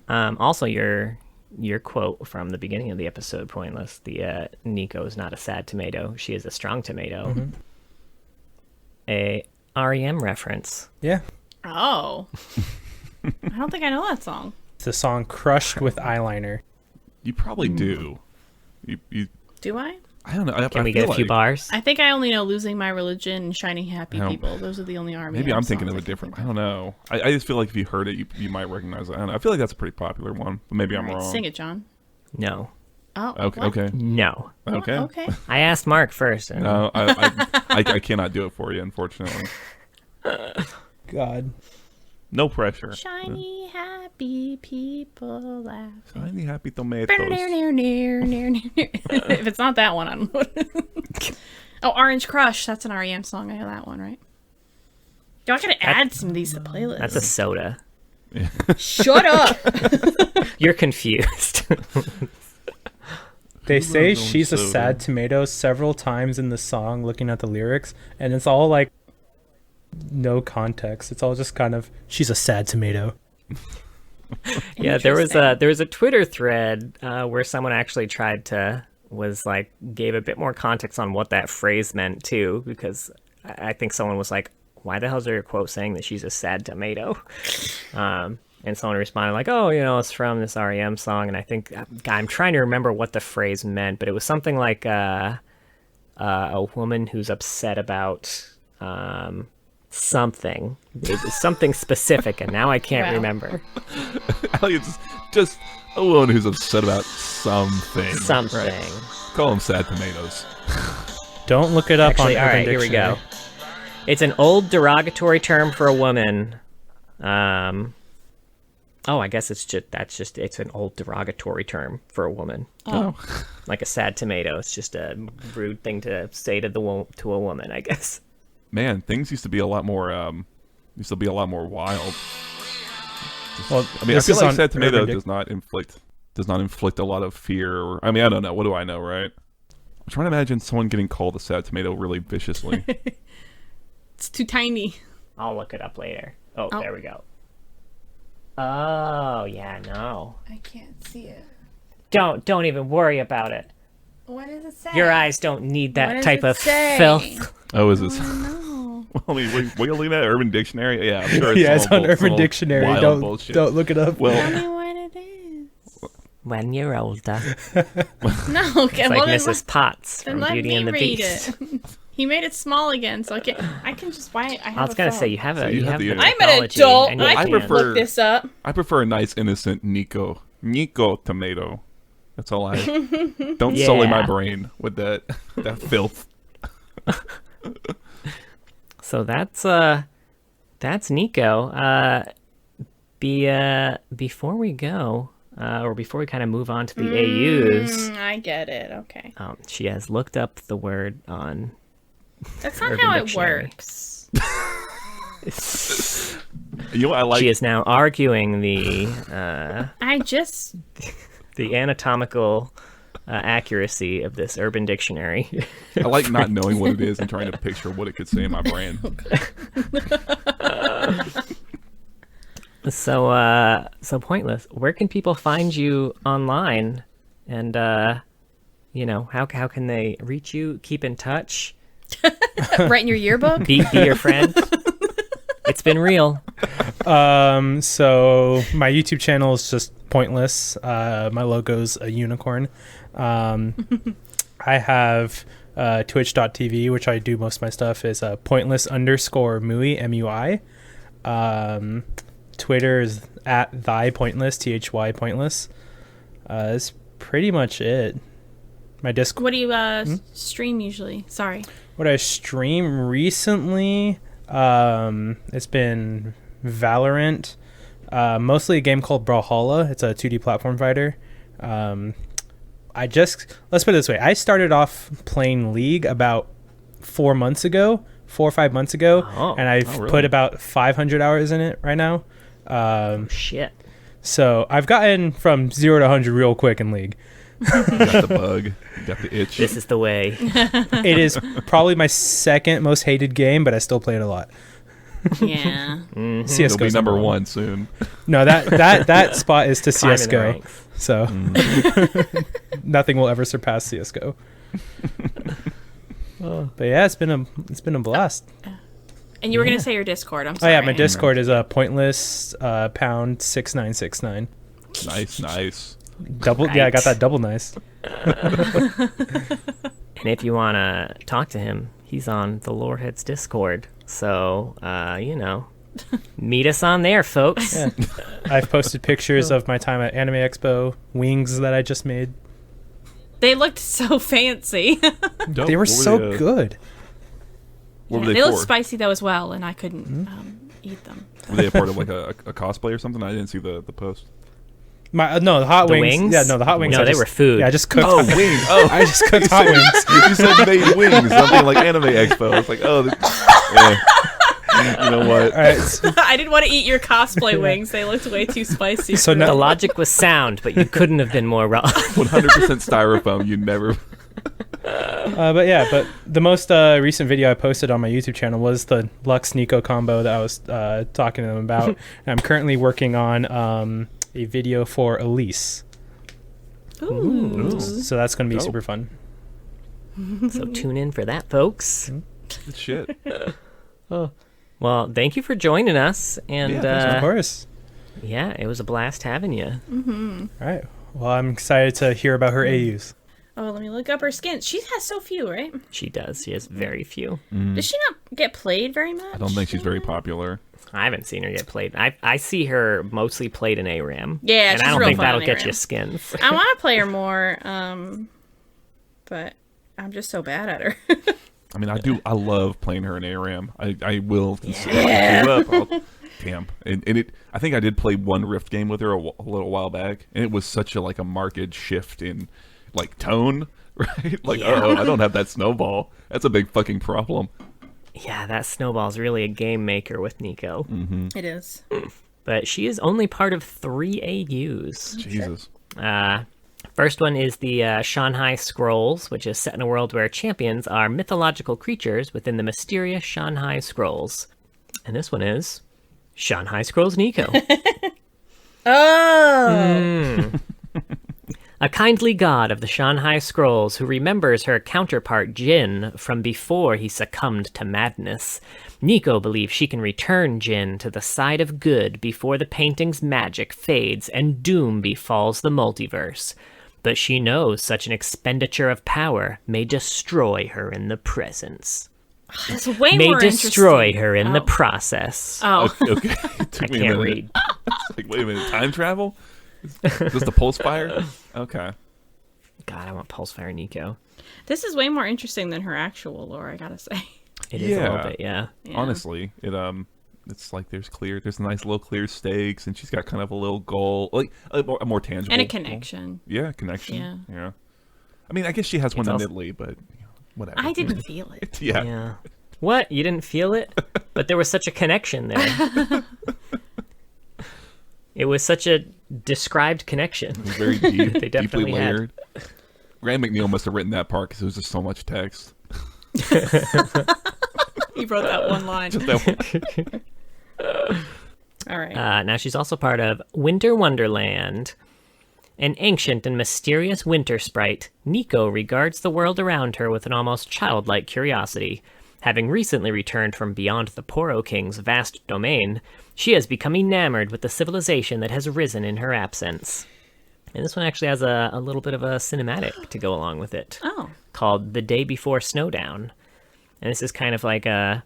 Also, your your quote from the beginning of the episode, Pointless. The Nico is not a sad tomato. She is a strong tomato. Mm-hmm. A REM reference. Yeah. Oh. I don't think I know that song. It's the song Crushed with Eyeliner. You probably do. You Do I? I don't know. Can we get a few bars? I think I only know Losing My Religion and Shining Happy I don't- People. Those are the only army. Maybe I'm thinking of a different. I don't know. I just feel like if you heard it, you might recognize it. I don't know. I feel like that's a pretty popular one, but maybe I'm wrong. Sing it, John. No. Oh, Okay. what? Okay. No. Okay. Okay. I asked Mark first. and- No, I cannot do it for you, unfortunately. God. No pressure. Shiny happy people laugh. Shiny happy tomatoes. If it's not that one, I don't know. Oh, Orange Crush. That's an REM song. I know that one, right? Yo, I gotta add some of these to playlists. That's a soda. Shut up. You're confused. They say Rose on she's a soda. sad tomato several times in the song, looking at the lyrics, and it's all like no context. It's all just kind of, she's a sad tomato. Yeah, there was a Twitter thread where someone actually gave a bit more context on what that phrase meant too, because I think someone was like, why the hell is there a quote saying that she's a sad tomato? And someone responded like, oh, it's from this REM song. And I think I'm trying to remember what the phrase meant, but it was something like a woman who's upset about something. It was something specific, and now I can't Wow. remember. Elliot's just a woman who's upset about something. Something. Right. Call them sad tomatoes. Don't look it up Actually, on all Urban right, here we Dictionary. go. It's an old derogatory term for a woman. Oh, I guess it's an old derogatory term for a woman. Oh. Like a sad tomato. It's just a rude thing to say to to a woman, I guess. Man, things used to be a lot more wild. Well, I mean, I this feel is like on sad tomato Urban Dic- does not inflict a lot of fear. Or, I mean, I don't know. What do I know, right? I'm trying to imagine someone getting called a sad tomato really viciously. It's too tiny. I'll look it up later. Oh, Oh. there we go. Oh, yeah, no. I can't see it. Don't even worry about it. What does it say? Your eyes don't need What that does type it of say? filth. Oh, is this? No. I mean, what are you looking at? Urban Dictionary? Yeah, I'm sure it's Yeah, it's all on some Urban old Dictionary. wild bullshit. Don't look it up. Tell Well, me what it is. When you're older. No, okay. It's well, like then Mrs. Potts then from let Beauty me and the read Beast. it. He made it small again, so I can just I have I was gonna say you have So you have the the internet. I'm an technology adult. and you I I can can't. prefer- look this up. I prefer a nice, innocent Nico tomato. That's all I. Don't sully my Yeah. brain with that filth. So that's Nico. Before we go, or before we kind of move on to the AUs, I get it. Okay. she has looked up the word on. That's not Urban how it Dictionary. works. You know what I like? She is now arguing the I just anatomical accuracy of this Urban Dictionary. I like not knowing what it is and trying to picture what it could say in my brain. So Pointless, where can people find you online? And how can they reach you, keep in touch, write in your yearbook. be your friend? It's been real. So my YouTube channel is just Pointless. My logo's a unicorn. I have twitch.tv, which I do most of my stuff, is pointless_mui, MUI. Twitter is at @thypointless, THY pointless. That's pretty much it. My Discord. What do you stream usually? Sorry. What I stream recently, it's been Valorant, mostly a game called Brawlhalla. It's a 2D platform fighter. Let's put it this way. I started off playing League about 4 or 5 months ago, and I've really? put about 500 hours in it right now. Shit. So I've gotten from 0 to 100 real quick in League. You got the bug. You got the itch. This is the way. It is probably my second most hated game, but I still play it a lot. Yeah. CS:GO's It'll be number one soon. No, that spot is to Climb in the CS:GO. ranks. So nothing will ever surpass CS:GO. But yeah, it's been a blast. And you were gonna say your Discord. I'm Oh sorry. yeah, my Discord is pointless pound 6969. Nice. Double. Yeah, I got that double nice. And if you want to talk to him, he's on the Loreheads Discord. So, meet us on there, folks. Yeah. I've posted pictures of my time at Anime Expo, wings that I just made. They looked so fancy. Dope. They were What so they, good. What were they they looked for? spicy though as well, and I couldn't eat them. Were they a part of like a cosplay or something? I didn't see the post. No, the hot The wings. wings? Yeah, no, the hot wings. No, they were food. Yeah, I just cooked. Oh, wings. Oh, I just cooked hot wings. you said made wings. Something like Anime Expo. I was like, yeah. You know what? All right. So, I didn't want to eat your cosplay wings. They looked way too spicy. so The now, logic was sound, but you couldn't have been more wrong. 100% styrofoam. You never. but the most recent video I posted on my YouTube channel was the Lux Nico combo that I was talking to them about. And I'm currently working on a video for Elise. Ooh. So that's going to be Dope. super fun. So tune in for that, folks. Good shit. Well, thank you for joining us. And Yeah, thanks, Of course. yeah, it was a blast having you. All right. Well, I'm excited to hear about her AUs. Oh, let me look up her skins. She has so few, right? She does. She has very few. Does she not get played very much? I don't think she's very popular. I haven't seen her get played. I see her mostly played in ARAM. Yeah, and she's I don't real think fun that'll in get ARAM. you skins. I want to play her more, but I'm just so bad at her. I mean, I love playing her in ARAM. I will consider it up. Damn. And it. I think I did play one Rift game with her a little while back, and it was such a marked shift in like tone, right? Like, I don't have that snowball. That's a big fucking problem. Yeah, that snowball's really a game maker with Nico. It is. But she is only part of 3 AUs. Jesus. First one is the Shanghai Scrolls, which is set in a world where champions are mythological creatures within the mysterious Shanghai Scrolls. And this one is Shanghai Scrolls Nico. Oh! A kindly god of the Shanghai Scrolls who remembers her counterpart Jin from before he succumbed to madness. Nico believes she can return Jin to the side of good before the painting's magic fades and doom befalls the multiverse. But she knows such an expenditure of power may destroy her in the presence. That's way May more destroy interesting. her in the Oh. process. Oh. Okay. It took I me a can't minute. read. It's like, wait a minute. Time travel? Is this the pulse fire? Okay. God, I want Pulsefire Nico. This is way more interesting than her actual lore, I gotta say. It is a little Yeah. bit, yeah. Yeah. Honestly, it's like there's nice little clear stakes, and she's got kind of a little goal, like a more tangible And a goal. connection. Yeah, connection. Yeah. Yeah. I mean, I guess she has one It's in also- Italy, but whatever. I didn't feel it. Yeah. Yeah. What? You didn't feel it? But there was such a connection there. It was such a described connection. It was very deep, They deeply definitely had. layered. Graham McNeil must have written that part because it was just so much text. He wrote that one line. Just that one. All right. Now she's also part of Winter Wonderland. An ancient and mysterious winter sprite, Nico regards the world around her with an almost childlike curiosity. Having recently returned from beyond the Poro King's vast domain, she has become enamored with the civilization that has risen in her absence. And this one actually has a little bit of a cinematic to go along with it, Oh. called The Day Before Snowdown. And this is kind of like an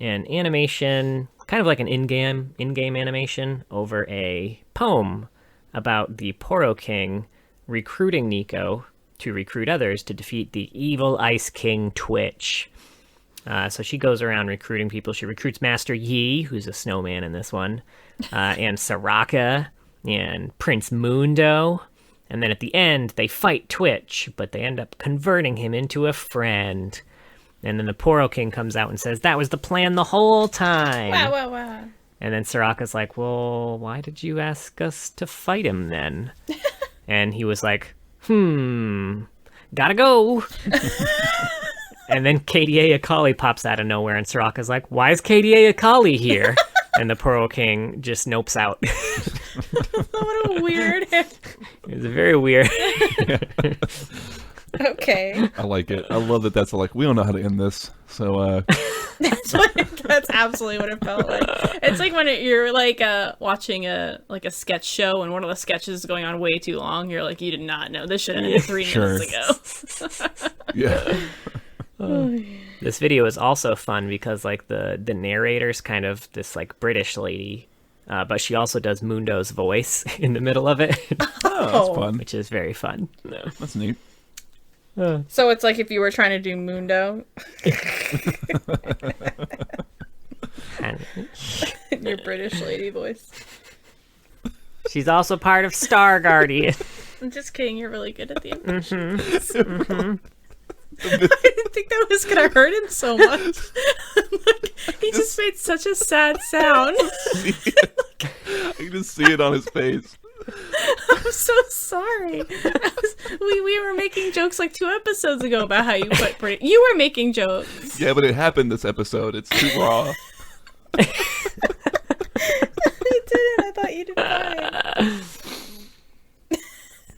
animation, kind of like an in-game animation over a poem about the Poro King recruiting Nico to recruit others to defeat the evil Ice King Twitch. So she goes around recruiting people. She recruits Master Yi, who's a snowman in this one, and Soraka, and Prince Mundo. And then at the end, they fight Twitch, but they end up converting him into a friend. And then the Poro King comes out and says, that was the plan the whole time. Wow. And then Soraka's like, well, why did you ask us to fight him then? And he was like, gotta go. And then KDA Akali pops out of nowhere, and Soraka's like, "Why is KDA Akali here?" And the Pearl King just nopes out. What a weird. It was very weird. Okay. I like it. I love that. That's like, we don't know how to end this. So That's absolutely what it felt like. It's like when you're like watching a sketch show and one of the sketches is going on way too long. You're like, you did not know this should have ended 3 minutes ago. yeah. This video is also fun because like the narrator's kind of this like British lady, but she also does Mundo's voice in the middle of it. Oh, that's fun. Which is very fun. That's neat. So it's like if you were trying to do Mundo. Your British lady voice. She's also part of Star Guardian. I'm just kidding. You're really good at the impressions. I didn't think that was gonna hurt him so much. He just made such a sad sound. I can just see it on his face. I'm so sorry. We were making jokes like 2 episodes ago about how you put British. You were making jokes. Yeah, but it happened this episode. It's too raw. I didn't. I thought you did fine.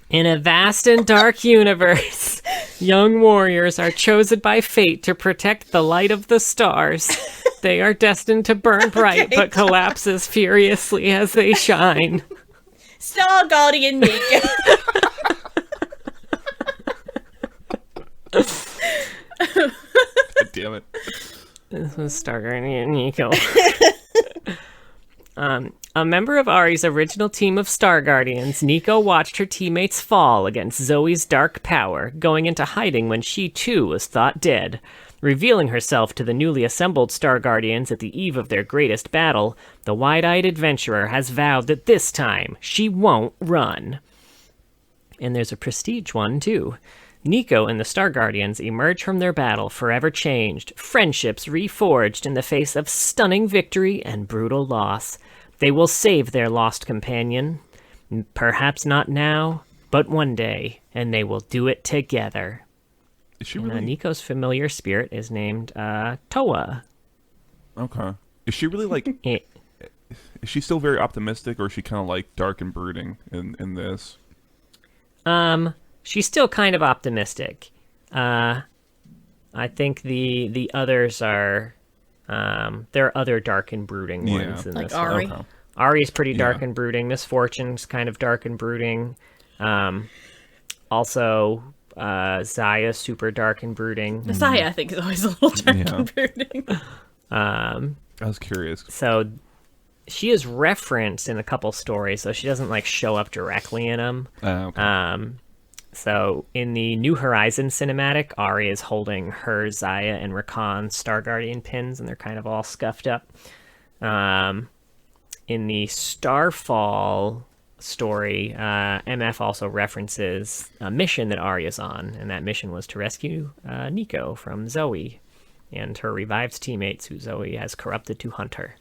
In a vast and dark universe, young warriors are chosen by fate to protect the light of the stars. They are destined to burn bright, but collapse as furiously as they shine. Star Guardian Nico. God damn it. This was Star Guardian Nico. A member of Ari's original team of Star Guardians, Nico watched her teammates fall against Zoe's dark power, going into hiding when she too was thought dead. Revealing herself to the newly assembled Star Guardians at the eve of their greatest battle, the wide-eyed adventurer has vowed that this time she won't run. And there's a prestige one, too. Nico and the Star Guardians emerge from their battle forever changed, friendships reforged in the face of stunning victory and brutal loss. They will save their lost companion. Perhaps not now, but one day, and they will do it together. Is she really... Nico's familiar spirit is named Toa. Okay. Is she really like... Is she still very optimistic, or is she kind of like dark and brooding in this? She's still kind of optimistic. I think the others are... there are other dark and brooding ones in like this Ari. one. Okay. Ari's pretty dark and brooding. Misfortune's kind of dark and brooding. Also... Zaya's super dark and brooding. Zaya, I think, is always a little dark and brooding. I was curious. So she is referenced in a couple stories, so she doesn't like show up directly in them. Okay. So in the New Horizons cinematic, Ari is holding her Zaya and Rakan Star Guardian pins, and they're kind of all scuffed up. In the Starfall story, MF also references a mission that Arya's on, and that mission was to rescue Nico from Zoe and her revived teammates who Zoe has corrupted to hunt her.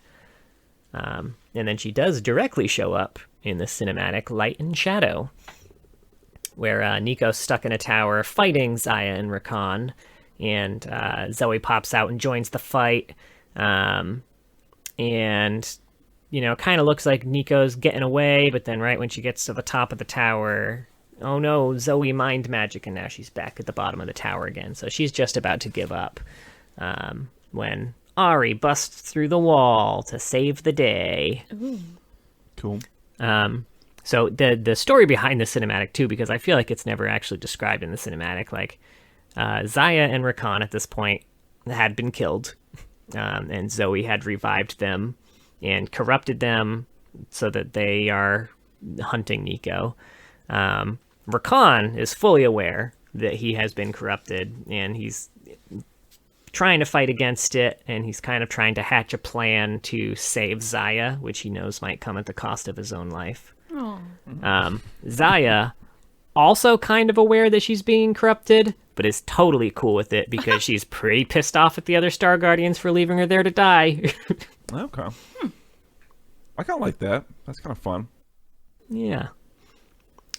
And then she does directly show up in the cinematic Light and Shadow, where Nico's stuck in a tower fighting Zaya and Rakan, and Zoe pops out and joins the fight, and you know, kind of looks like Nico's getting away, but then right when she gets to the top of the tower, oh no, Zoe mind magic, and now she's back at the bottom of the tower again. So she's just about to give up when Ari busts through the wall to save the day. Ooh. Cool. So the story behind the cinematic, too, because I feel like it's never actually described in the cinematic, like Zaya and Rakan at this point had been killed, and Zoe had revived them and corrupted them so that they are hunting Nico. Rakan is fully aware that he has been corrupted, and he's trying to fight against it, and he's kind of trying to hatch a plan to save Zaya, which he knows might come at the cost of his own life. Zaya, also kind of aware that she's being corrupted, but is totally cool with it because she's pretty pissed off at the other Star Guardians for leaving her there to die. Okay. I kind of like that. That's kind of fun. Yeah.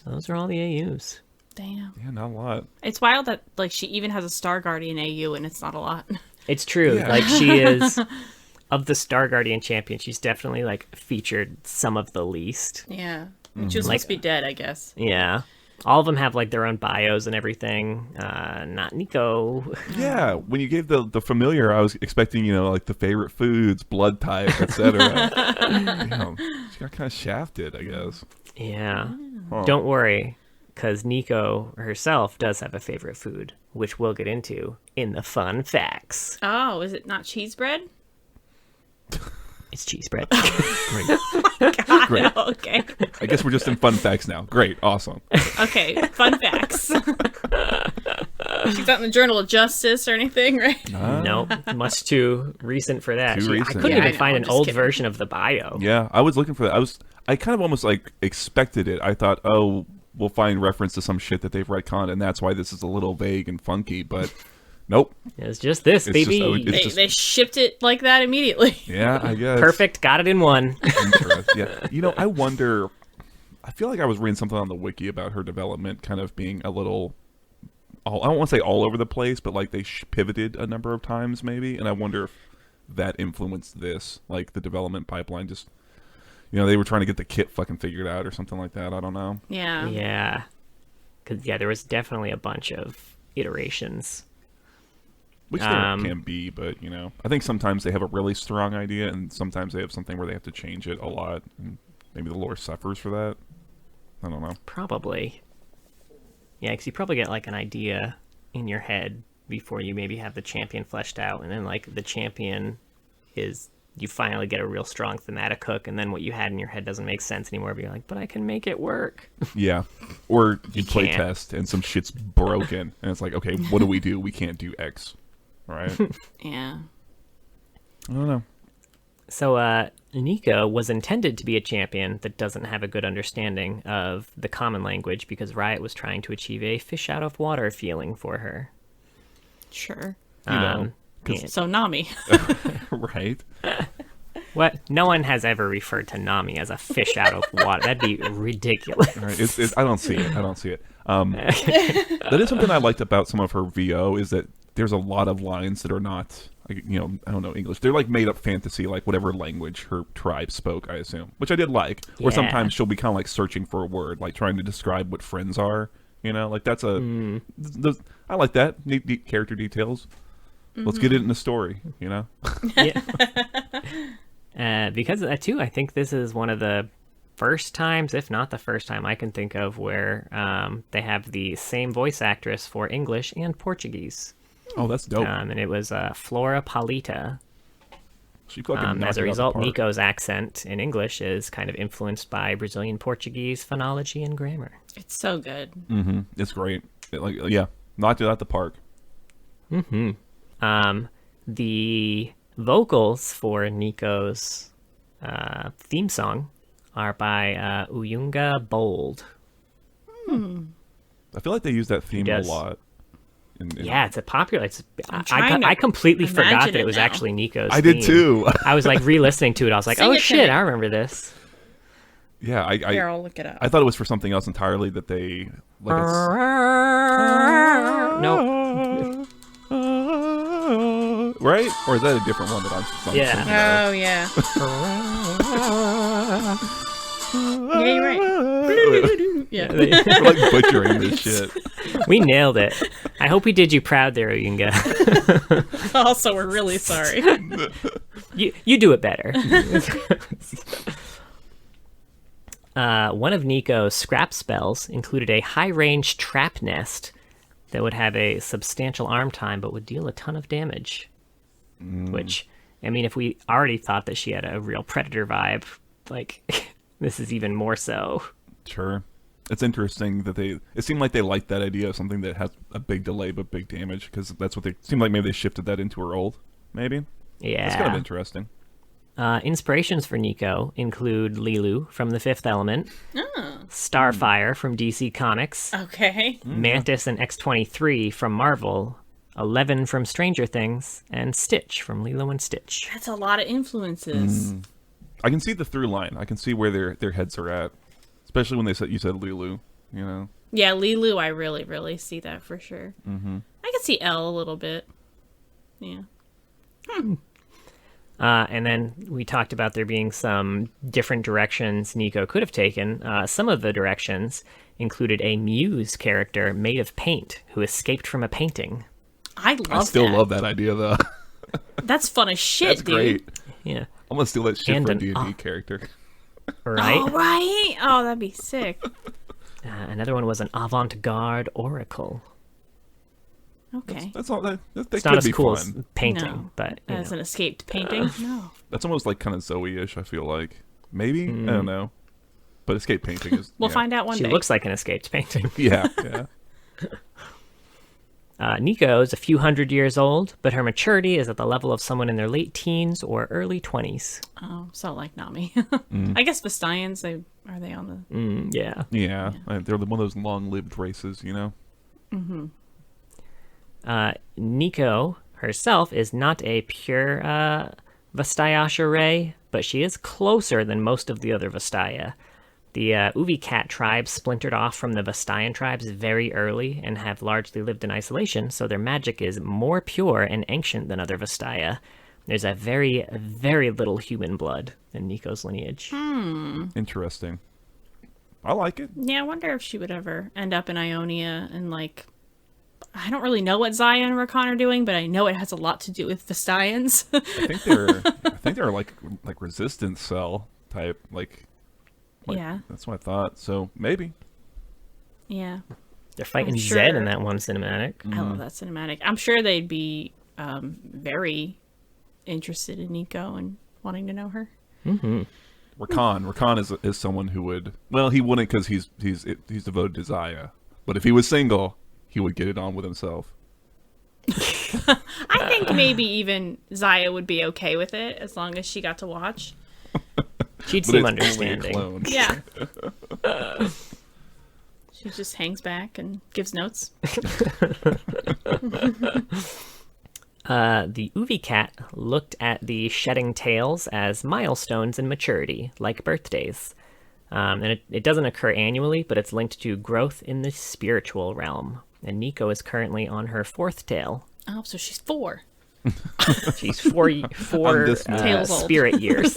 Those are all the AUs. Damn. Yeah, not a lot. It's wild that like she even has a Star Guardian AU and it's not a lot. It's true. Yeah. Like she is of the Star Guardian champion. She's definitely like featured some of the least. Yeah. I mean, she was supposed to be dead, I guess. Yeah. All of them have like their own bios and everything. Not Nico. Yeah, when you gave the familiar, I was expecting, you know, like the favorite foods, blood type, etc. She got kind of shafted, I guess. Yeah. Huh. Don't worry, because Nico herself does have a favorite food, which we'll get into in the fun facts. Oh, is it not cheese bread? It's cheese bread. Great. God, Great. no, okay. I guess we're just in fun facts now. Great. Awesome. Okay, fun facts. She's not in the Journal of Justice or anything, right? Nope. Much too recent for that. Too I recent. couldn't Yeah, I even know, find I'm an just old kidding. version of the bio. Yeah, I was looking for that. I kind of almost like expected it. I thought, oh, we'll find reference to some shit that they've retconned, and that's why this is a little vague and funky, but nope. It's just this, It's baby. just- They shipped it like that immediately. Yeah, I guess. Perfect. Got it in one. Interesting. Yeah. You know, I wonder, I feel like I was reading something on the wiki about her development kind of being a little, I don't want to say all over the place, but like they pivoted a number of times maybe, and I wonder if that influenced this, like the development pipeline just, you know, they were trying to get the kit fucking figured out or something like that. I don't know. Yeah. Yeah. Because, yeah, there was definitely a bunch of iterations. Which there can be, but, you know, I think sometimes they have a really strong idea, and sometimes they have something where they have to change it a lot, and maybe the lore suffers for that. I don't know. Probably. Yeah, because you probably get, like, an idea in your head before you maybe have the champion fleshed out, and then, like, the champion is... You finally get a real strong thematic hook, and then what you had in your head doesn't make sense anymore, but you're like, but I can make it work. Yeah. Or you play can't. test, and some shit's broken, and it's like, okay, what do? We can't do X. Right? Yeah. I don't know. So, Nico was intended to be a champion that doesn't have a good understanding of the common language because Riot was trying to achieve a fish out of water feeling for her. Sure. You know, and- So Nami. right? What? No one has ever referred to Nami as a fish out of water. That'd be ridiculous. Right. I don't see it. That is something I liked about some of her VO is that there's a lot of lines that are not, like, you know, I don't know English. They're like made up fantasy, like whatever language her tribe spoke, I assume, which I did like. Or Yeah. sometimes she'll be kind of like searching for a word, like trying to describe what friends are. You know, like that's I like that. Neat character details. Let's get it in the story. You know. Yeah. Because of that too, I think this is one of the first times, if not the first time I can think of, where they have the same voice actress for English and Portuguese. Oh, that's dope. And it was Flora Palita. She fucking knocked As a it out the result, park. Nico's accent in English is kind of influenced by Brazilian Portuguese phonology and grammar. It's so good. Mm-hmm. It's great. Knocked it out the park. The vocals for Nico's theme song are by Uyunga Bold. I feel like they use that theme a does. lot. Yeah, it's a popular. trying to I completely forgot imagine that it it was now. actually Nico's. I did theme. too. I was like re-listening to it. I was like, Sing oh it to shit, me. I remember this. Yeah, Here, I'll look it up. I thought it was for something else entirely that they like. No. Right? Or is that a different one that I'm Yeah. thinking Oh, yeah. Yeah, you're right. Yeah. of? We're like butchering this shit. We nailed it. I hope we did you proud there, Uyunga. Also, we're really sorry. You do it better. One of Nico's scrap spells included a high-range trap nest that would have a substantial arm time but would deal a ton of damage. Which, I mean, if we already thought that she had a real predator vibe, like, this is even more so. Sure. It's interesting that it seemed like they liked that idea of something that has a big delay but big damage, because that's what they seemed like. Maybe they shifted that into her old. Maybe. Yeah. That's kind of interesting. Inspirations for Nico include Lilu from The Fifth Element, Starfire from DC Comics, Okay. Mantis and X-23 from Marvel, 11 from Stranger Things, and Stitch from Lilo and Stitch. That's a lot of influences. I can see the through line. I can see where their heads are at, especially when you said Lulu. you know. Yeah, Lilu, I really, really see that for sure. Mm-hmm. I can see Elle a little bit. Yeah. And then we talked about there being some different directions Nico could have taken. Some of the directions included a muse character made of paint who escaped from a painting. I love that. I still love that idea, though. That's fun as shit, That's dude. great. Yeah. I'm going to steal that shit And for a an- D&D character. Right? Oh, right? Oh, that'd be sick. Another one was an avant-garde oracle. Okay. That's all. That It's could not as be cool fun. as painting, No. but As an escaped painting? No. That's almost like kind of Zoe-ish, I feel like. Maybe? I don't know. But escape painting is... We'll find out one she day. looks like an escaped painting. Yeah. Nico is a few hundred years old, but her maturity is at the level of someone in their late teens or early 20s. Oh, so like Nami. I guess Vestians, are they on the... Yeah. Yeah. They're one of those long-lived races, you know? Nico herself is not a pure Vastayasha Ray, but she is closer than most of the other Vastaya. The Uvicat tribe splintered off from the Vastayan tribes very early and have largely lived in isolation, so their magic is more pure and ancient than other Vastaya. There's a very, very little human blood in Nico's lineage. Interesting. I like it. Yeah, I wonder if she would ever end up in Ionia and, like... I don't really know what Zaya and Rakan are doing, but I know it has a lot to do with Vestians. I think they're like resistance cell type, like yeah. that's what I thought. So maybe. Yeah. They're fighting I'm Zed sure. in that one cinematic. I love that cinematic. I'm sure they'd be very interested in Nico and wanting to know her. Rakan is someone who would, well, he wouldn't because he's devoted to Zaya, but if he was single, he would get it on with himself. I think maybe even Zaya would be okay with it as long as she got to watch. She'd But seem it's only a understanding. clone. Yeah. She just hangs back and gives notes. The Uvicat looked at the shedding tails as milestones in maturity, like birthdays. And it doesn't occur annually, but it's linked to growth in the spiritual realm. And Nico is currently on her 4th tail. Oh, so she's 4. She's four On this Tails old. spirit years.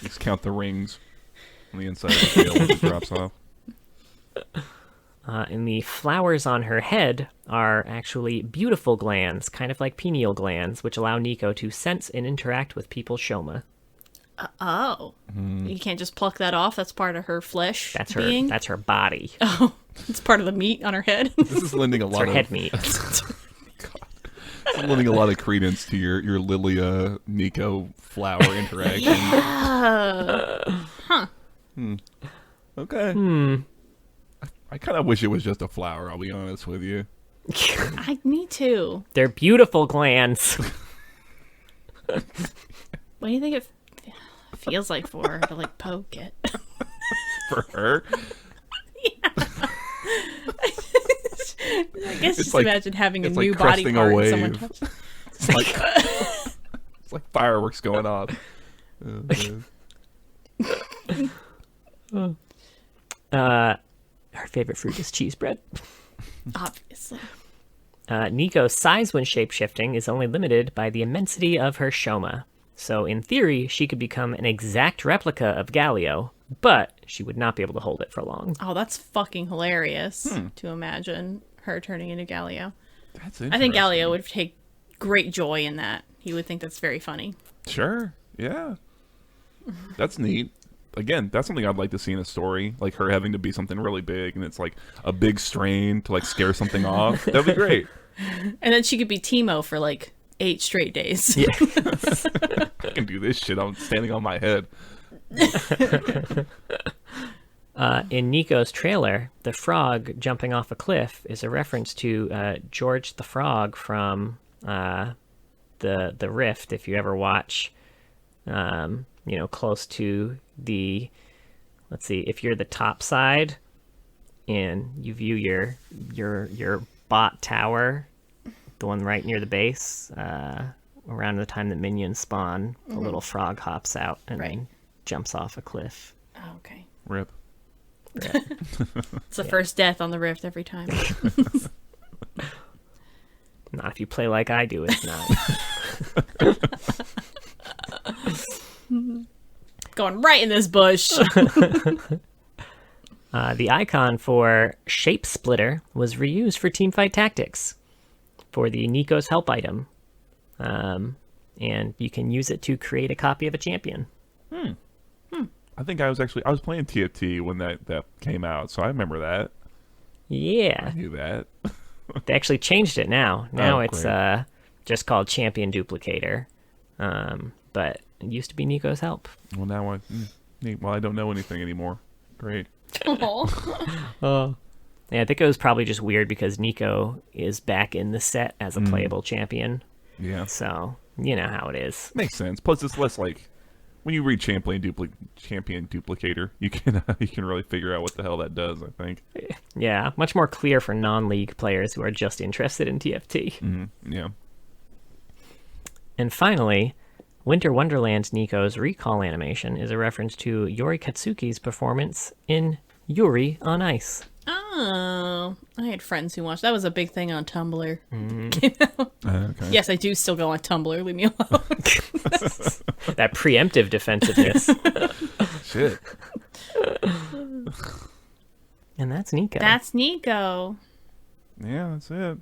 Just count the rings on the inside of the tail when it drops off. And the flowers on her head are actually beautiful glands, kind of like pineal glands, which allow Nico to sense and interact with people's shoma. Oh. You can't just pluck that off. That's part of her flesh That's being. That's her body. Oh, it's part of the meat on her head. This is lending a It's lot her of head meat. It's lending a lot of credence to your Lilia Nico flower interaction. Okay. I kind of wish it was just a flower, I'll be honest with you. Me too. They're beautiful glands. What do you think it feels like for her to, like, poke it? For her? I guess just like- imagine having a it's new like body cresting a part and wave. someone touches. It's like fireworks going off. Her favorite fruit is cheese bread. Obviously. Nico's size when shapeshifting is only limited by the immensity of her shoma. So in theory, she could become an exact replica of Galio, but she would not be able to hold it for long. Oh, that's fucking hilarious to imagine her turning into Galio. That's I think interesting. Galio would take great joy in that. He would think that's very funny. Sure. Yeah. That's neat. Again, that's something I'd like to see in a story, like her having to be something really big, and it's like a big strain to like scare something off. That'd be great. And then she could be Teemo for like 8 straight days. Yeah. I can do this shit. I'm standing on my head. In Nico's trailer, the frog jumping off a cliff is a reference to George the Frog from the Rift. If you ever watch, close to the, let's see, if you're the top side and you view your bot tower, the one right near the base, around the time that minions spawn, a little frog hops out and Right. then jumps off a cliff. Oh, okay. Rip. It's the first death on the Rift every time. Not if you play like I do, it's not. Going right in this bush. The icon for Shape Splitter was reused for Teamfight Tactics for the Neeko's Help item. And you can use it to create a copy of a champion. I think I was playing TFT when that came out, so I remember that. Yeah. I knew that. They actually changed it now. Now it's great. just called Champion Duplicator. But it used to be Neeko's Help. Well, now I don't know anything anymore. Great. Yeah, I think it was probably just weird because Nico is back in the set as a playable champion. Yeah. So, you know how it is. Makes sense. Plus, it's less like when you read Champion Duplicator, you can really figure out what the hell that does, I think. Yeah, much more clear for non-league players who are just interested in TFT. Mm-hmm. Yeah. And finally, Winter Wonderland's Neeko's recall animation is a reference to Yori Katsuki's performance in Yuri on Ice. Oh, I had friends who watched. That was a big thing on Tumblr. Okay. Yes, I do still go on Tumblr. Leave me alone. That preemptive defensiveness. Shit. And that's Neeko. That's Neeko. Yeah, that's it.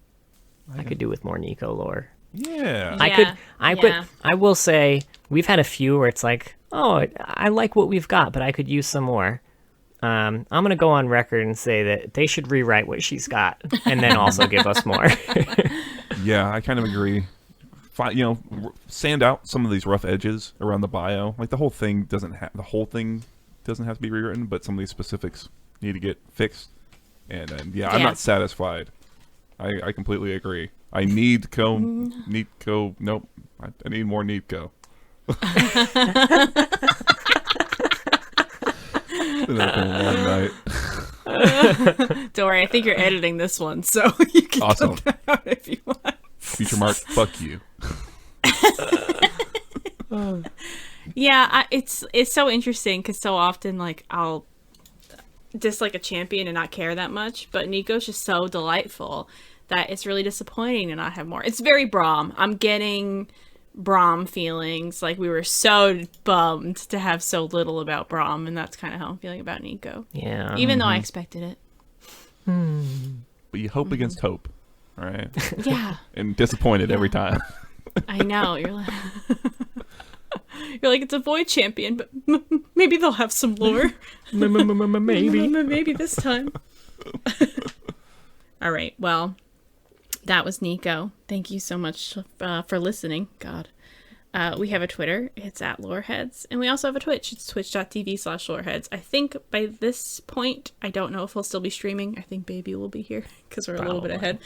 I could do with more Neeko lore. Yeah. I will say we've had a few where it's like, oh, I like what we've got, but I could use some more. I'm going to go on record and say that they should rewrite what she's got and then also give us more. Yeah, I kind of agree. Sand out some of these rough edges around the bio. Like the whole thing doesn't have to be rewritten, but some of these specifics need to get fixed. And I'm not satisfied. I completely agree. I need Neeko. Nope. I need more Neeko. Been up a long night. Don't worry, I think you're editing this one, so you can Awesome. cut that out if you want. Future Mark, fuck you. Yeah, it's so interesting because so often like I'll dislike a champion and not care that much, but Neeko's just so delightful that it's really disappointing to not have more. It's very Braum. I'm getting Braum feelings. Like we were so bummed to have so little about Braum, and that's kind of how I'm feeling about Neeko. Yeah. Even though I expected it. But you hope against hope, all right? Yeah. And disappointed every time. I know. You're like, it's a void champion, but maybe they'll have some lore. Maybe this time. All right. Well, that was Neeko. Thank you so much for listening. God. We have a Twitter. It's @Loreheads. And we also have a Twitch. It's twitch.tv/Loreheads. I think by this point, I don't know if he'll still be streaming. I think Baby will be here because we're a little bit ahead.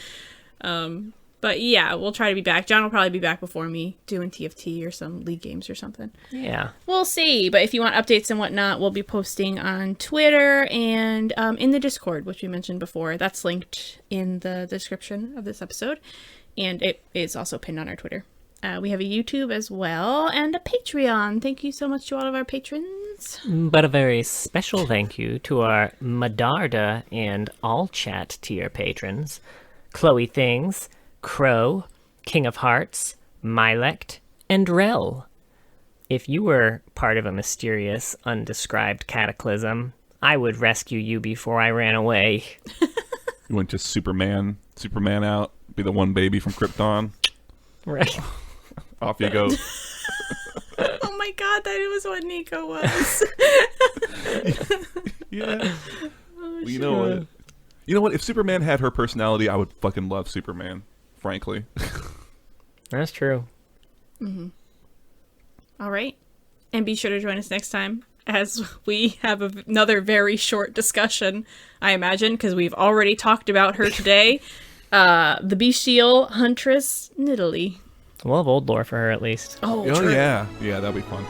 But yeah, we'll try to be back. John will probably be back before me doing TFT or some league games or something. Yeah. We'll see. But if you want updates and whatnot, we'll be posting on Twitter and in the Discord, which we mentioned before. That's linked in the description of this episode. And it is also pinned on our Twitter. We have a YouTube as well and a Patreon. Thank you so much to all of our patrons. But a very special thank you to our Madarda and All Chat tier patrons. Chloe Things, Crow, King of Hearts, Mylect, and Rel. If you were part of a mysterious, undescribed cataclysm, I would rescue you before I ran away. You went to Superman out, be the one baby from Krypton. Right. Off you go. Oh my god, that was what Neeko was. Yeah. Well, you know what? If Superman had her personality, I would fucking love Superman, frankly. That's true. Mm-hmm. All right. And be sure to join us next time as we have another very short discussion, I imagine, because we've already talked about her today. The bestial huntress Nidalee. We'll have old lore for her at least. Oh, Oh true. yeah. Yeah, that'll be fun.